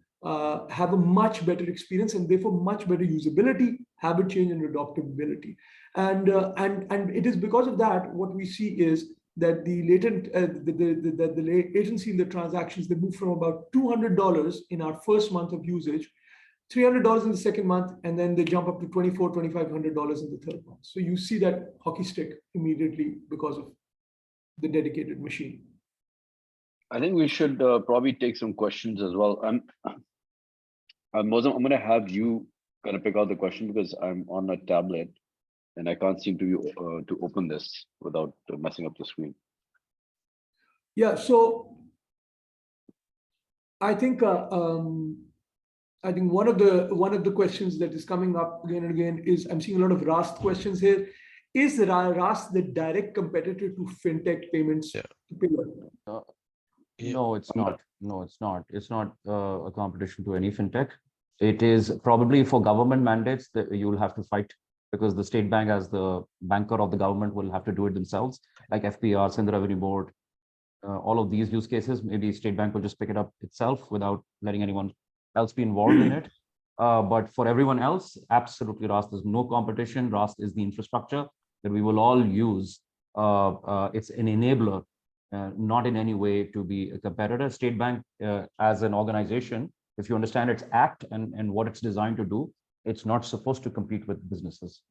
have a much better experience, and therefore much better usability, habit change, and adoptability. And it is because of that, what we see is that the latency in the transactions, they move from about $200 in our first month of usage, $300 in the second month, and then they jump up to $2,400, $2,500 in the third month. So you see that hockey stick immediately because of the dedicated machine. I think we should probably take some questions as well. Moazzam, I'm going to have you kind of pick out the question because I'm on a tablet. and I can't seem to open this without messing up the screen. Yeah, so I think one of the questions that is coming up again and again is, I'm seeing a lot of Rask questions here. Is Rask the direct competitor to fintech payments? Yeah. No, it's not. No, it's not. It's not a competition to any fintech. It is probably for government mandates that you will have to fight, because the state bank, as the banker of the government, will have to do it themselves, like FPR, Sindh Revenue Board, all of these use cases. Maybe state bank will just pick it up itself without letting anyone else be involved in it. But for everyone else, absolutely, Rask, there's no competition. Rask is the infrastructure that we will all use. It's an enabler, not in any way to be a competitor. State Bank, as an organization, if you understand its act and what it's designed to do, it's not supposed to compete with businesses.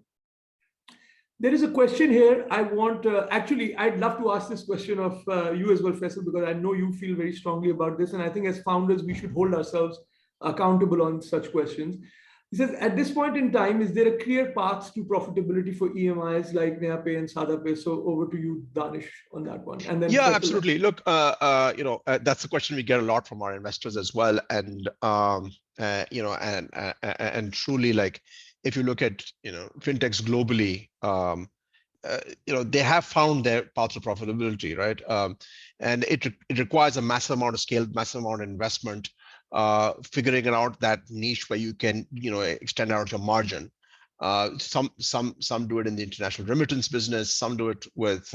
There is a question here. I want, actually, I'd love to ask this question of you as well, Faisal, because I know you feel very strongly about this. And I think as founders, we should hold ourselves accountable on such questions. He says, at this point in time, is there a clear path to profitability for EMIs like NayaPay and SadaPay? So over to you, Danish, on that one. And then yeah, Faisal. absolutely. Look, that's a question we get a lot from our investors as well. And and truly, like, if you look at fintechs globally, they have found their path to profitability, right? And it requires a massive amount of scale, massive amount of investment, figuring out that niche where you can extend out your margin. Some do it in the international remittance business. Some do it with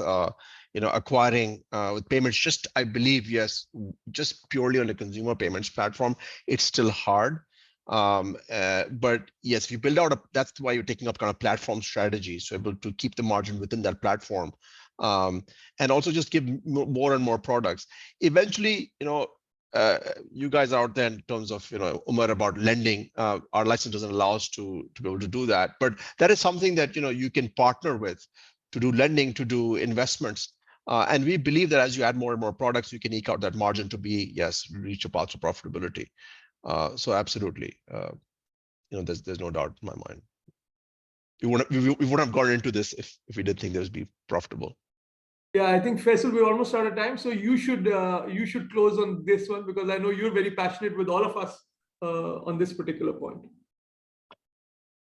acquiring with payments. Just, I believe, yes, just purely on the consumer payments platform, it's still hard. But yes, if you build out that's why you're taking up kind of platform strategy, so able to keep the margin within that platform, and also just give more and more products. Eventually, you guys are out there in terms of Omer, about lending. Our license doesn't allow us to be able to do that, but that is something that you can partner with to do lending, to do investments. And we believe that as you add more and more products, you can eke out that margin to be, yes, reach a path to profitability. So absolutely, there's no doubt in my mind. We wouldn't have gone into this if we did think this would be profitable. Yeah, I think Faisal, we're almost out of time, so you should close on this one, because I know you're very passionate with all of us on this particular point.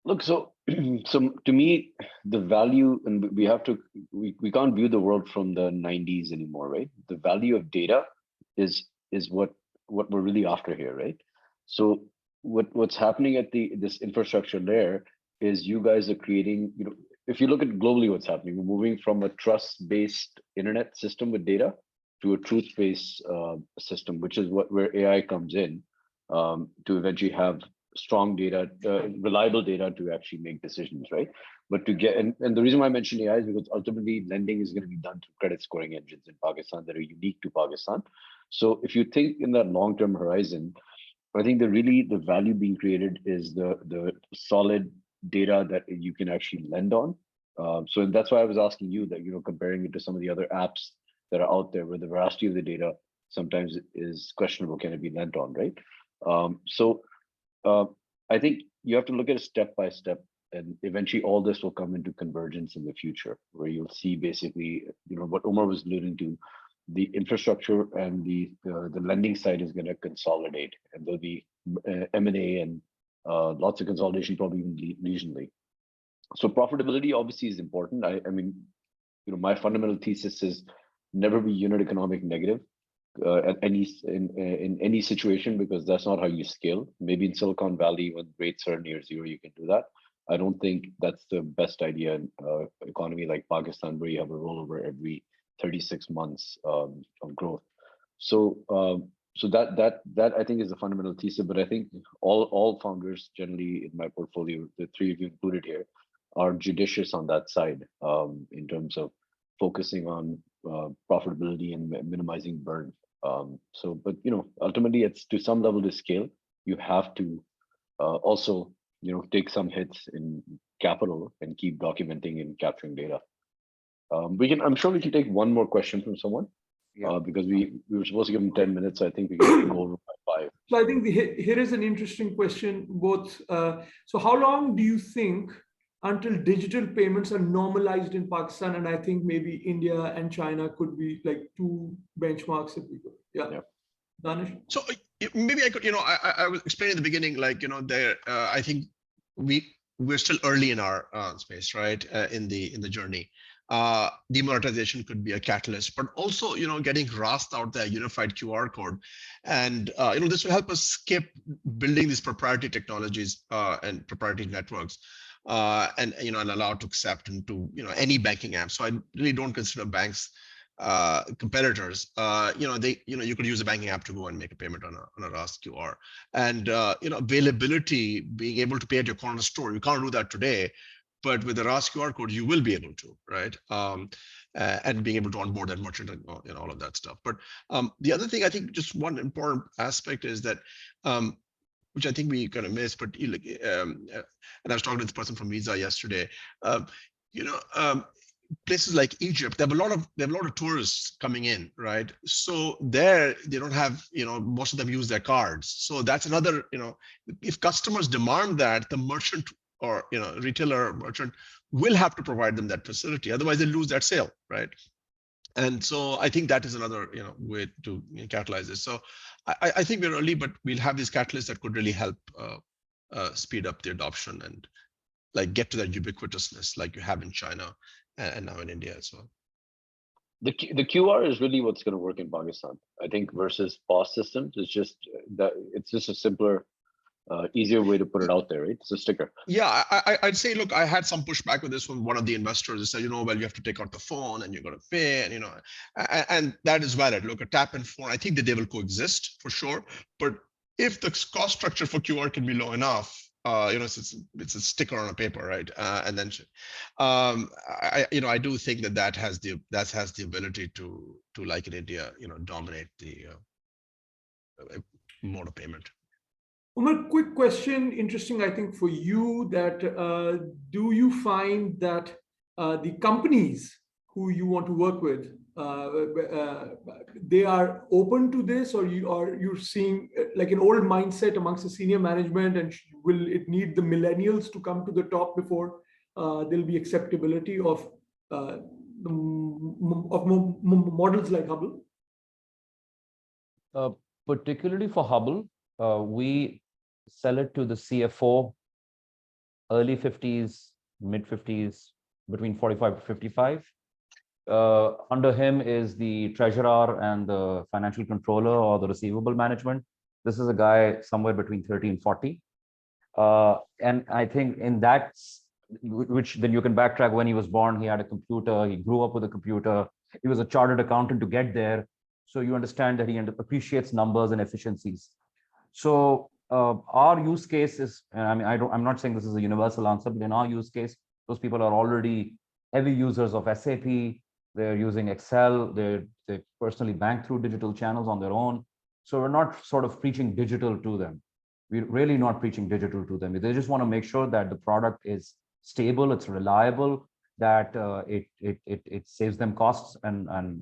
Look, so to me, the value, and we can't view the world from the 90s anymore, right? The value of data is what we're really after here, right? So what's happening at this infrastructure layer is you guys are creating, if you look at globally what's happening, we're moving from a trust-based internet system with data to a truth-based system, which is where AI comes in, to eventually have strong data, reliable data to actually make decisions, right? But to get, and the reason why I mentioned AI is because ultimately lending is going to be done through credit scoring engines in Pakistan that are unique to Pakistan. So if you think in that long-term horizon, I think the value being created is the solid data that you can actually lend on. So that's why I was asking you that, comparing it to some of the other apps that are out there where the veracity of the data sometimes is questionable, can it be lent on, right? I think you have to look at it step by step, and eventually all this will come into convergence in the future, where you'll see basically, what Omer was alluding to, the infrastructure and the lending side is going to consolidate, and there'll be M&A and lots of consolidation, probably even regionally. So profitability obviously is important. I mean, my fundamental thesis is never be unit economic negative in any situation, because that's not how you scale. Maybe in Silicon Valley when rates are near zero, you can do that. I don't think that's the best idea in economy like Pakistan, where you have a rollover every 36 months of growth. So that I think is the fundamental thesis. But I think all founders generally in my portfolio, the three of you included here, are judicious on that side in terms of focusing on profitability and minimizing burn. But ultimately, it's to some level to scale. You have to also take some hits in capital and keep documenting and capturing data. I'm sure we can take one more question from someone, because we were supposed to give them 10 minutes. So I think we can go over by 5. So I think here is an interesting question, both. So how long do you think until digital payments are normalized in Pakistan. And I think maybe India and China could be like two benchmarks if we go. Yeah. Danish? So maybe I could, I was explaining at the beginning, like, there, I think we're still early in our space, right? In the journey. Demonetization could be a catalyst, but also, getting Rask out there, unified QR code. And, this will help us skip building these proprietary technologies and proprietary networks. And allow to accept into any banking app. So I really don't consider banks competitors. You could use a banking app to go and make a payment on a Rask QR. And availability, being able to pay at your corner store, you can't do that today. But with the Rask QR code, you will be able to, right? And being able to onboard that merchant and all of that stuff. But the other thing, I think, just one important aspect is that. Which I think we kind of missed, but and I was talking to this person from Visa yesterday. Places like Egypt, they have a lot of tourists coming in, right? So there they don't have, most of them use their cards. So that's another, if customers demand that, the merchant or retailer or merchant will have to provide them that facility. Otherwise, they lose that sale, right? And so I think that is another way to catalyze this. So I think we're early, but we'll have these catalysts that could really help speed up the adoption and like get to that ubiquitousness like you have in China and now in India as well. The QR is really what's going to work in Pakistan, I think, versus POS systems. It's just a simpler, easier way to put it out there, right? It's a sticker. Yeah, I'd say, look, I had some pushback with this from one of the investors. They said, well, you have to take out the phone and you're going to pay, and and that is valid. Look, a tap and phone, I think that they will coexist for sure. But if the cost structure for QR can be low enough, it's a sticker on a paper, right? And then, I do think that has the ability to like in India, dominate the mode of payment. Omer, quick question, interesting, I think, for you, that do you find that the companies who you want to work with, they are open to this, or you're seeing like an old mindset amongst the senior management, and will it need the millennials to come to the top before there'll be acceptability of models like Haball? Particularly for Haball, we sell it to the CFO, early 50s, mid 50s, between 45 to 55. Under him is the treasurer and the financial controller or the receivable management. This is a guy somewhere between 30 and 40. And I think in that, which then you can backtrack, when he was born, he had a computer, he grew up with a computer, he was a chartered accountant to get there. So you understand that he appreciates numbers and efficiencies. So our use case is, I mean, I'm not saying this is a universal answer, but in our use case, those people are already heavy users of SAP. They're using Excel. They personally bank through digital channels on their own. So we're not sort of preaching digital to them. We're really not preaching digital to them. They just want to make sure that the product is stable, it's reliable, that it saves them costs and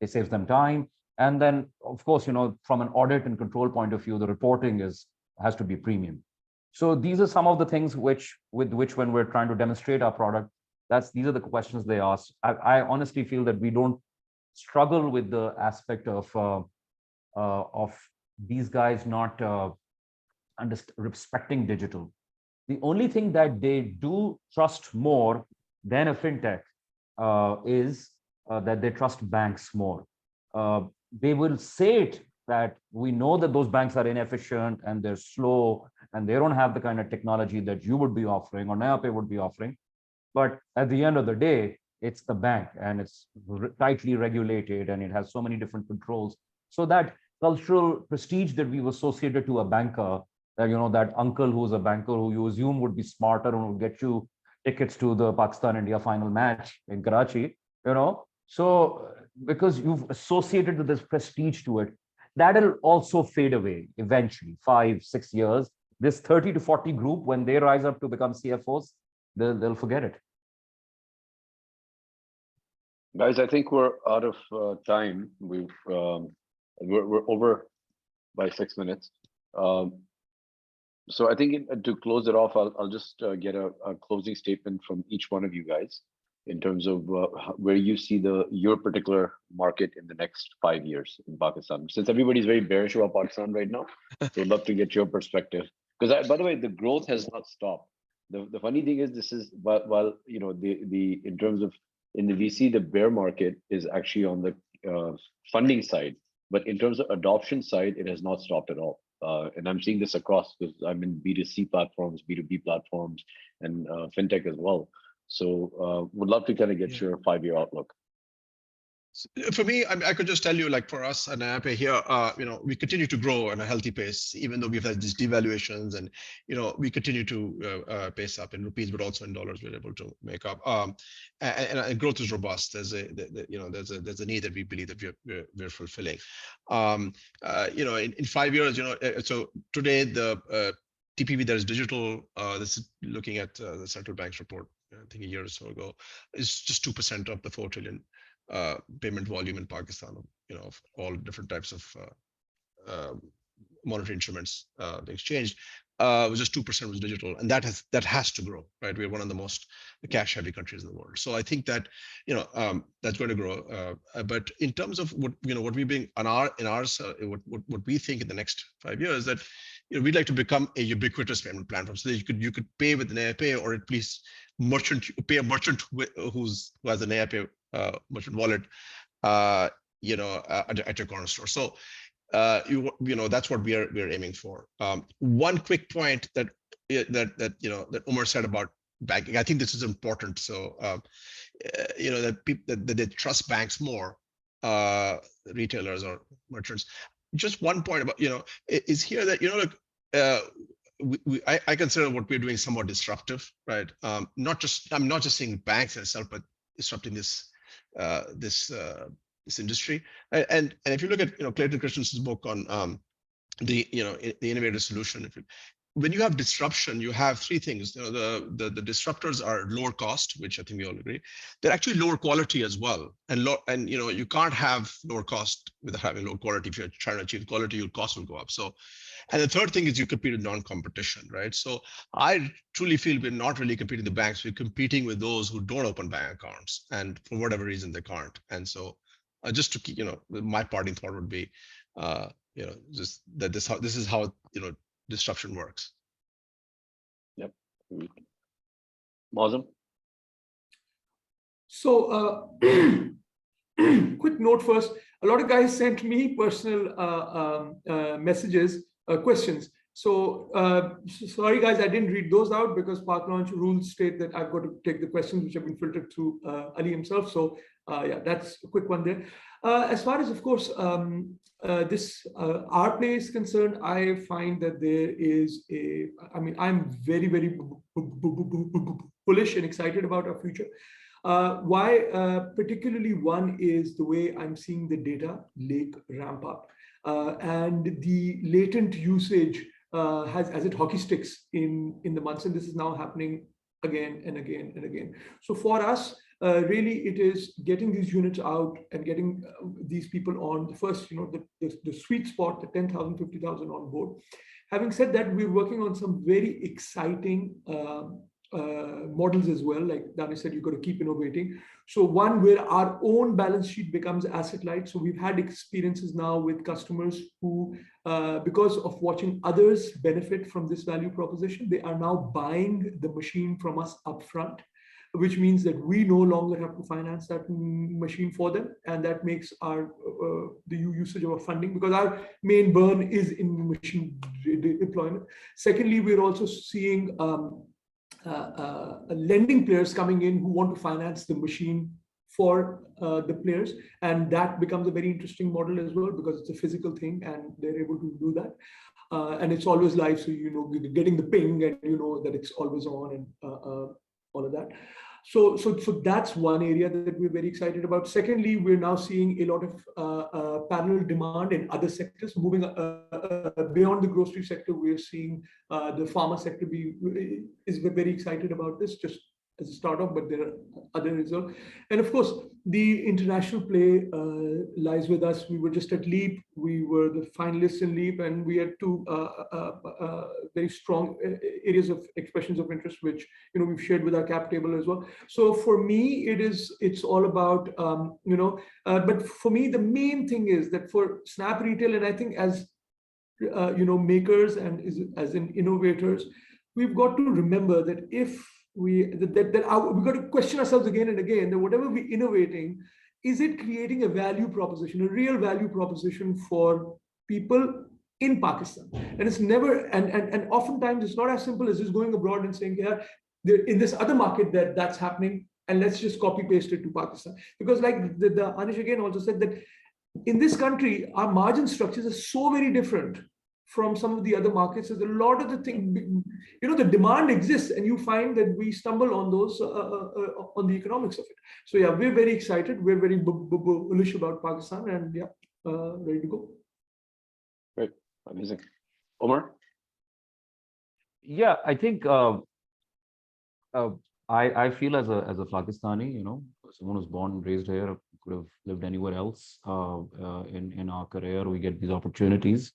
it saves them time. And then, of course, from an audit and control point of view, the reporting has to be premium. So these are some of the things with which when we're trying to demonstrate our product, these are the questions they ask. I honestly feel that we don't struggle with the aspect of these guys not respecting digital. The only thing that they do trust more than a fintech is that they trust banks more. They will say it that we know that those banks are inefficient and they're slow and they don't have the kind of technology that you would be offering or NayaPay would be offering. But at the end of the day, it's the bank and it's tightly regulated and it has so many different controls. So that cultural prestige that we've associated to a banker, that that uncle who's a banker who you assume would be smarter and will get you tickets to the Pakistan-India final match in Karachi, So because you've associated with this prestige to it, that'll also fade away eventually, 5-6 years. This 30 to 40 group, when they rise up to become CFOs, they'll forget it. Guys, I think we're out of time. We're over by 6 minutes. So I think to close it off, I'll just get a closing statement from each one of you guys in terms of where you see your particular market in the next 5 years in Pakistan. Since everybody's very bearish about Pakistan right now, so I'd love to get your perspective. Because by the way, the growth has not stopped. The funny thing is, this is while the in terms of in the VC, the bear market is actually on the funding side, but in terms of adoption side, it has not stopped at all. And I'm seeing this across because I'm in B2C platforms, B2B platforms, and FinTech as well. So would love to kind of get your 5-year outlook. For me, I could just tell you, like for us at NayaPay here, we continue to grow at a healthy pace, even though we've had these devaluations, and we continue to pace up in rupees, but also in dollars. We're able to make up, and growth is robust. There's a need that we believe that we're fulfilling. In 5 years, so today the TPV that is digital, this is looking at the central bank's report, I think a year or so ago, is just 2% of the 4 trillion. Payment volume in Pakistan, of all different types of monetary instruments being exchanged, was just 2% was digital, and that has to grow, right? We're one of the most cash-heavy countries in the world, so I think that that's going to grow. But in terms of what we being what we think in the next 5 years, that we'd like to become a ubiquitous payment platform, so that you could pay with NayaPay, or at least pay a merchant who has a NayaPay merchant wallet, at your corner store. So that's what we're aiming for. One quick point that Omer said about banking, I think this is important. So that they trust banks more, retailers or merchants. Just one point about is here that I consider what we're doing somewhat disruptive, right? I'm not just saying banks itself, but disrupting this industry. And if you look at Clayton Christensen's book on the innovative solution, when you have disruption, you have 3 things. The disruptors are lower cost, which I think we all agree. They're actually lower quality as well, and you can't have lower cost without having low quality. If you're trying to achieve quality, your cost will go up. So, and the third thing is you compete with non-competition, right? So I truly feel we're not really competing with the banks. We're competing with those who don't open bank accounts, and for whatever reason they can't. And so, just to keep, my parting thought would be, just that this is how disruption works. Yep. Moazzam? So quick note first, a lot of guys sent me personal messages, questions. So sorry guys, I didn't read those out because Park Launch rules state that I've got to take the questions which have been filtered through Ali himself. So yeah, that's a quick one there. As far as, of course, this our play is concerned, I find that there is I'm very, very bullish and excited about our future. Why? Particularly one is the way I'm seeing the data lake ramp up, and the latent usage as it hockey sticks in the months, and this is now happening again and again and again. So for us, really, it is getting these units out and getting these people on the first, the sweet spot, the 10,000, 50,000 on board. Having said that, we're working on some very exciting models as well. Like Danish said, you've got to keep innovating. So one where our own balance sheet becomes asset light. So we've had experiences now with customers who, because of watching others benefit from this value proposition, they are now buying the machine from us upfront, which means that we no longer have to finance that machine for them, and that makes our the usage of our funding, because our main burn is in machine deployment. Secondly, we're also seeing lending players coming in who want to finance the machine for the players, and that becomes a very interesting model as well, because it's a physical thing and they're able to do that, and it's always live, so getting the ping and that it's always on and all of that. So that's one area that we're very excited about. Secondly, we're now seeing a lot of parallel demand in other sectors. Moving beyond the grocery sector, we're seeing the pharma sector is very excited about this, just as a startup, but there are other results. And of course, the international play lies with us. We were just at Leap. We were the finalists in Leap, and we had two very strong areas of expressions of interest, which we've shared with our cap table as well. So for me, it's all about but for me, the main thing is that for SnappRetail, and I think as makers and as in innovators, we've got to remember that if we've got to question ourselves again and again that whatever we're innovating, is it creating a value proposition, a real value proposition for people in Pakistan? And it's never, and oftentimes it's not as simple as just going abroad and saying, yeah, in this other market that's happening, and let's just copy paste it to Pakistan. Because like the Anish again also said that in this country, our margin structures are so very different from some of the other markets. There's a lot of the thing, the demand exists, and you find that we stumble on those, on the economics of it. So yeah, we're very excited. We're very bullish about Pakistan, and yeah, ready to go. Great, amazing. Omer? Yeah, I think I feel as a Pakistani, someone who's born and raised here, could have lived anywhere else in our career. We get these opportunities.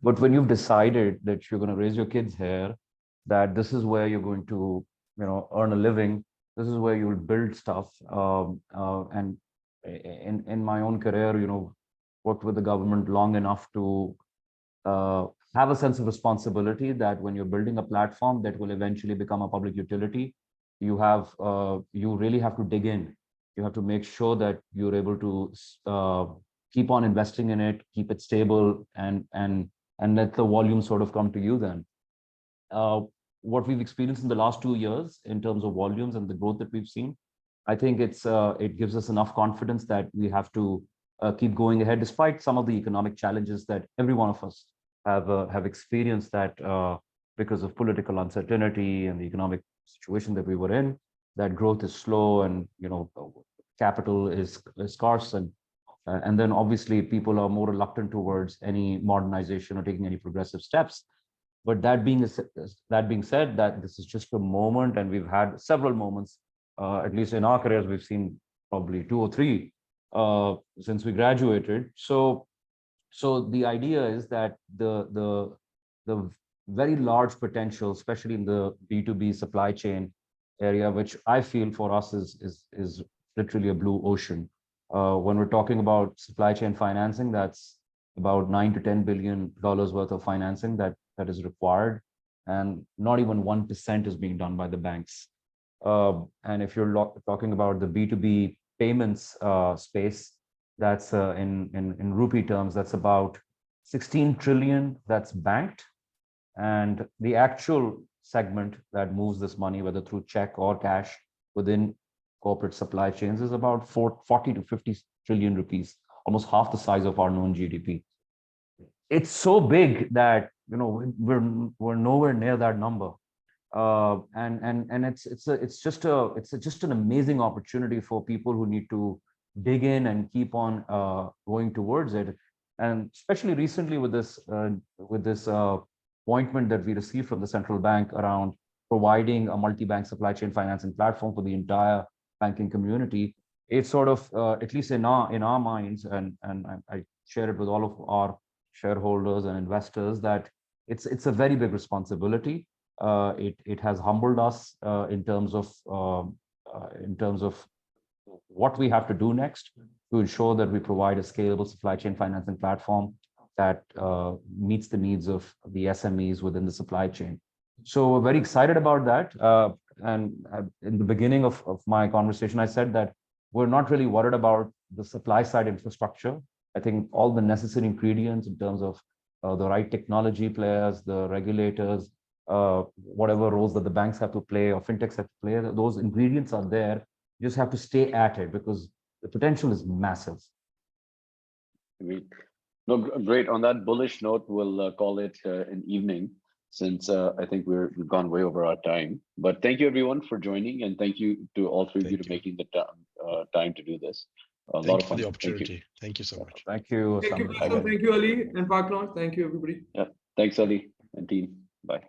But when you've decided that you're going to raise your kids here, that this is where you're going to, earn a living, this is where you'll build stuff. And in my own career, worked with the government long enough to have a sense of responsibility that when you're building a platform that will eventually become a public utility, you really have to dig in. You have to make sure that you're able to keep on investing in it, keep it stable, and let the volume sort of come to you then. What we've experienced in the last 2 years in terms of volumes and the growth that we've seen, I think it gives us enough confidence that we have to keep going ahead, despite some of the economic challenges that every one of us have experienced, that because of political uncertainty and the economic situation that we were in, that growth is slow, and capital is scarce, and then obviously people are more reluctant towards any modernization or taking any progressive steps. But that being said, that this is just a moment, and we've had several moments, at least in our careers, we've seen probably 2 or 3 since we graduated. So the idea is that the very large potential, especially in the B2B supply chain area, which I feel for us is literally a blue ocean. When we're talking about supply chain financing, that's about $9 to $10 billion worth of financing that is required, and not even 1% is being done by the banks. And if you're talking about the B2B payments space, that's in rupee terms, that's about 16 trillion that's banked, and the actual segment that moves this money, whether through check or cash within corporate supply chains, is about 40 to 50 trillion rupees, almost half the size of our known GDP. It's so big that we're nowhere near that number, and it's just an amazing opportunity for people who need to dig in and keep on going towards it. And especially recently with this appointment that we received from the central bank around providing a multi-bank supply chain financing platform for the entire banking community, it's sort of, at least in our minds, and I share it with all of our shareholders and investors, that it's a very big responsibility. It has humbled us in terms of what we have to do next to ensure that we provide a scalable supply chain financing platform that meets the needs of the SMEs within the supply chain. So we're very excited about that. And in the beginning of my conversation, I said that we're not really worried about the supply side infrastructure. I think all the necessary ingredients in terms of the right technology players, the regulators, whatever roles that the banks have to play or fintechs have to play, those ingredients are there. You just have to stay at it because the potential is massive. No, great. On that bullish note, we'll call it an evening, since I think we've gone way over our time. But thank you everyone for joining, and thank you to all 3 of you to making the time to do this. A lot of fun. Thank you for the opportunity. Thank you so much. Thank you. Thank you, Ali and Pakistan. Thank you, everybody. Yeah. Thanks, Ali and team. Bye.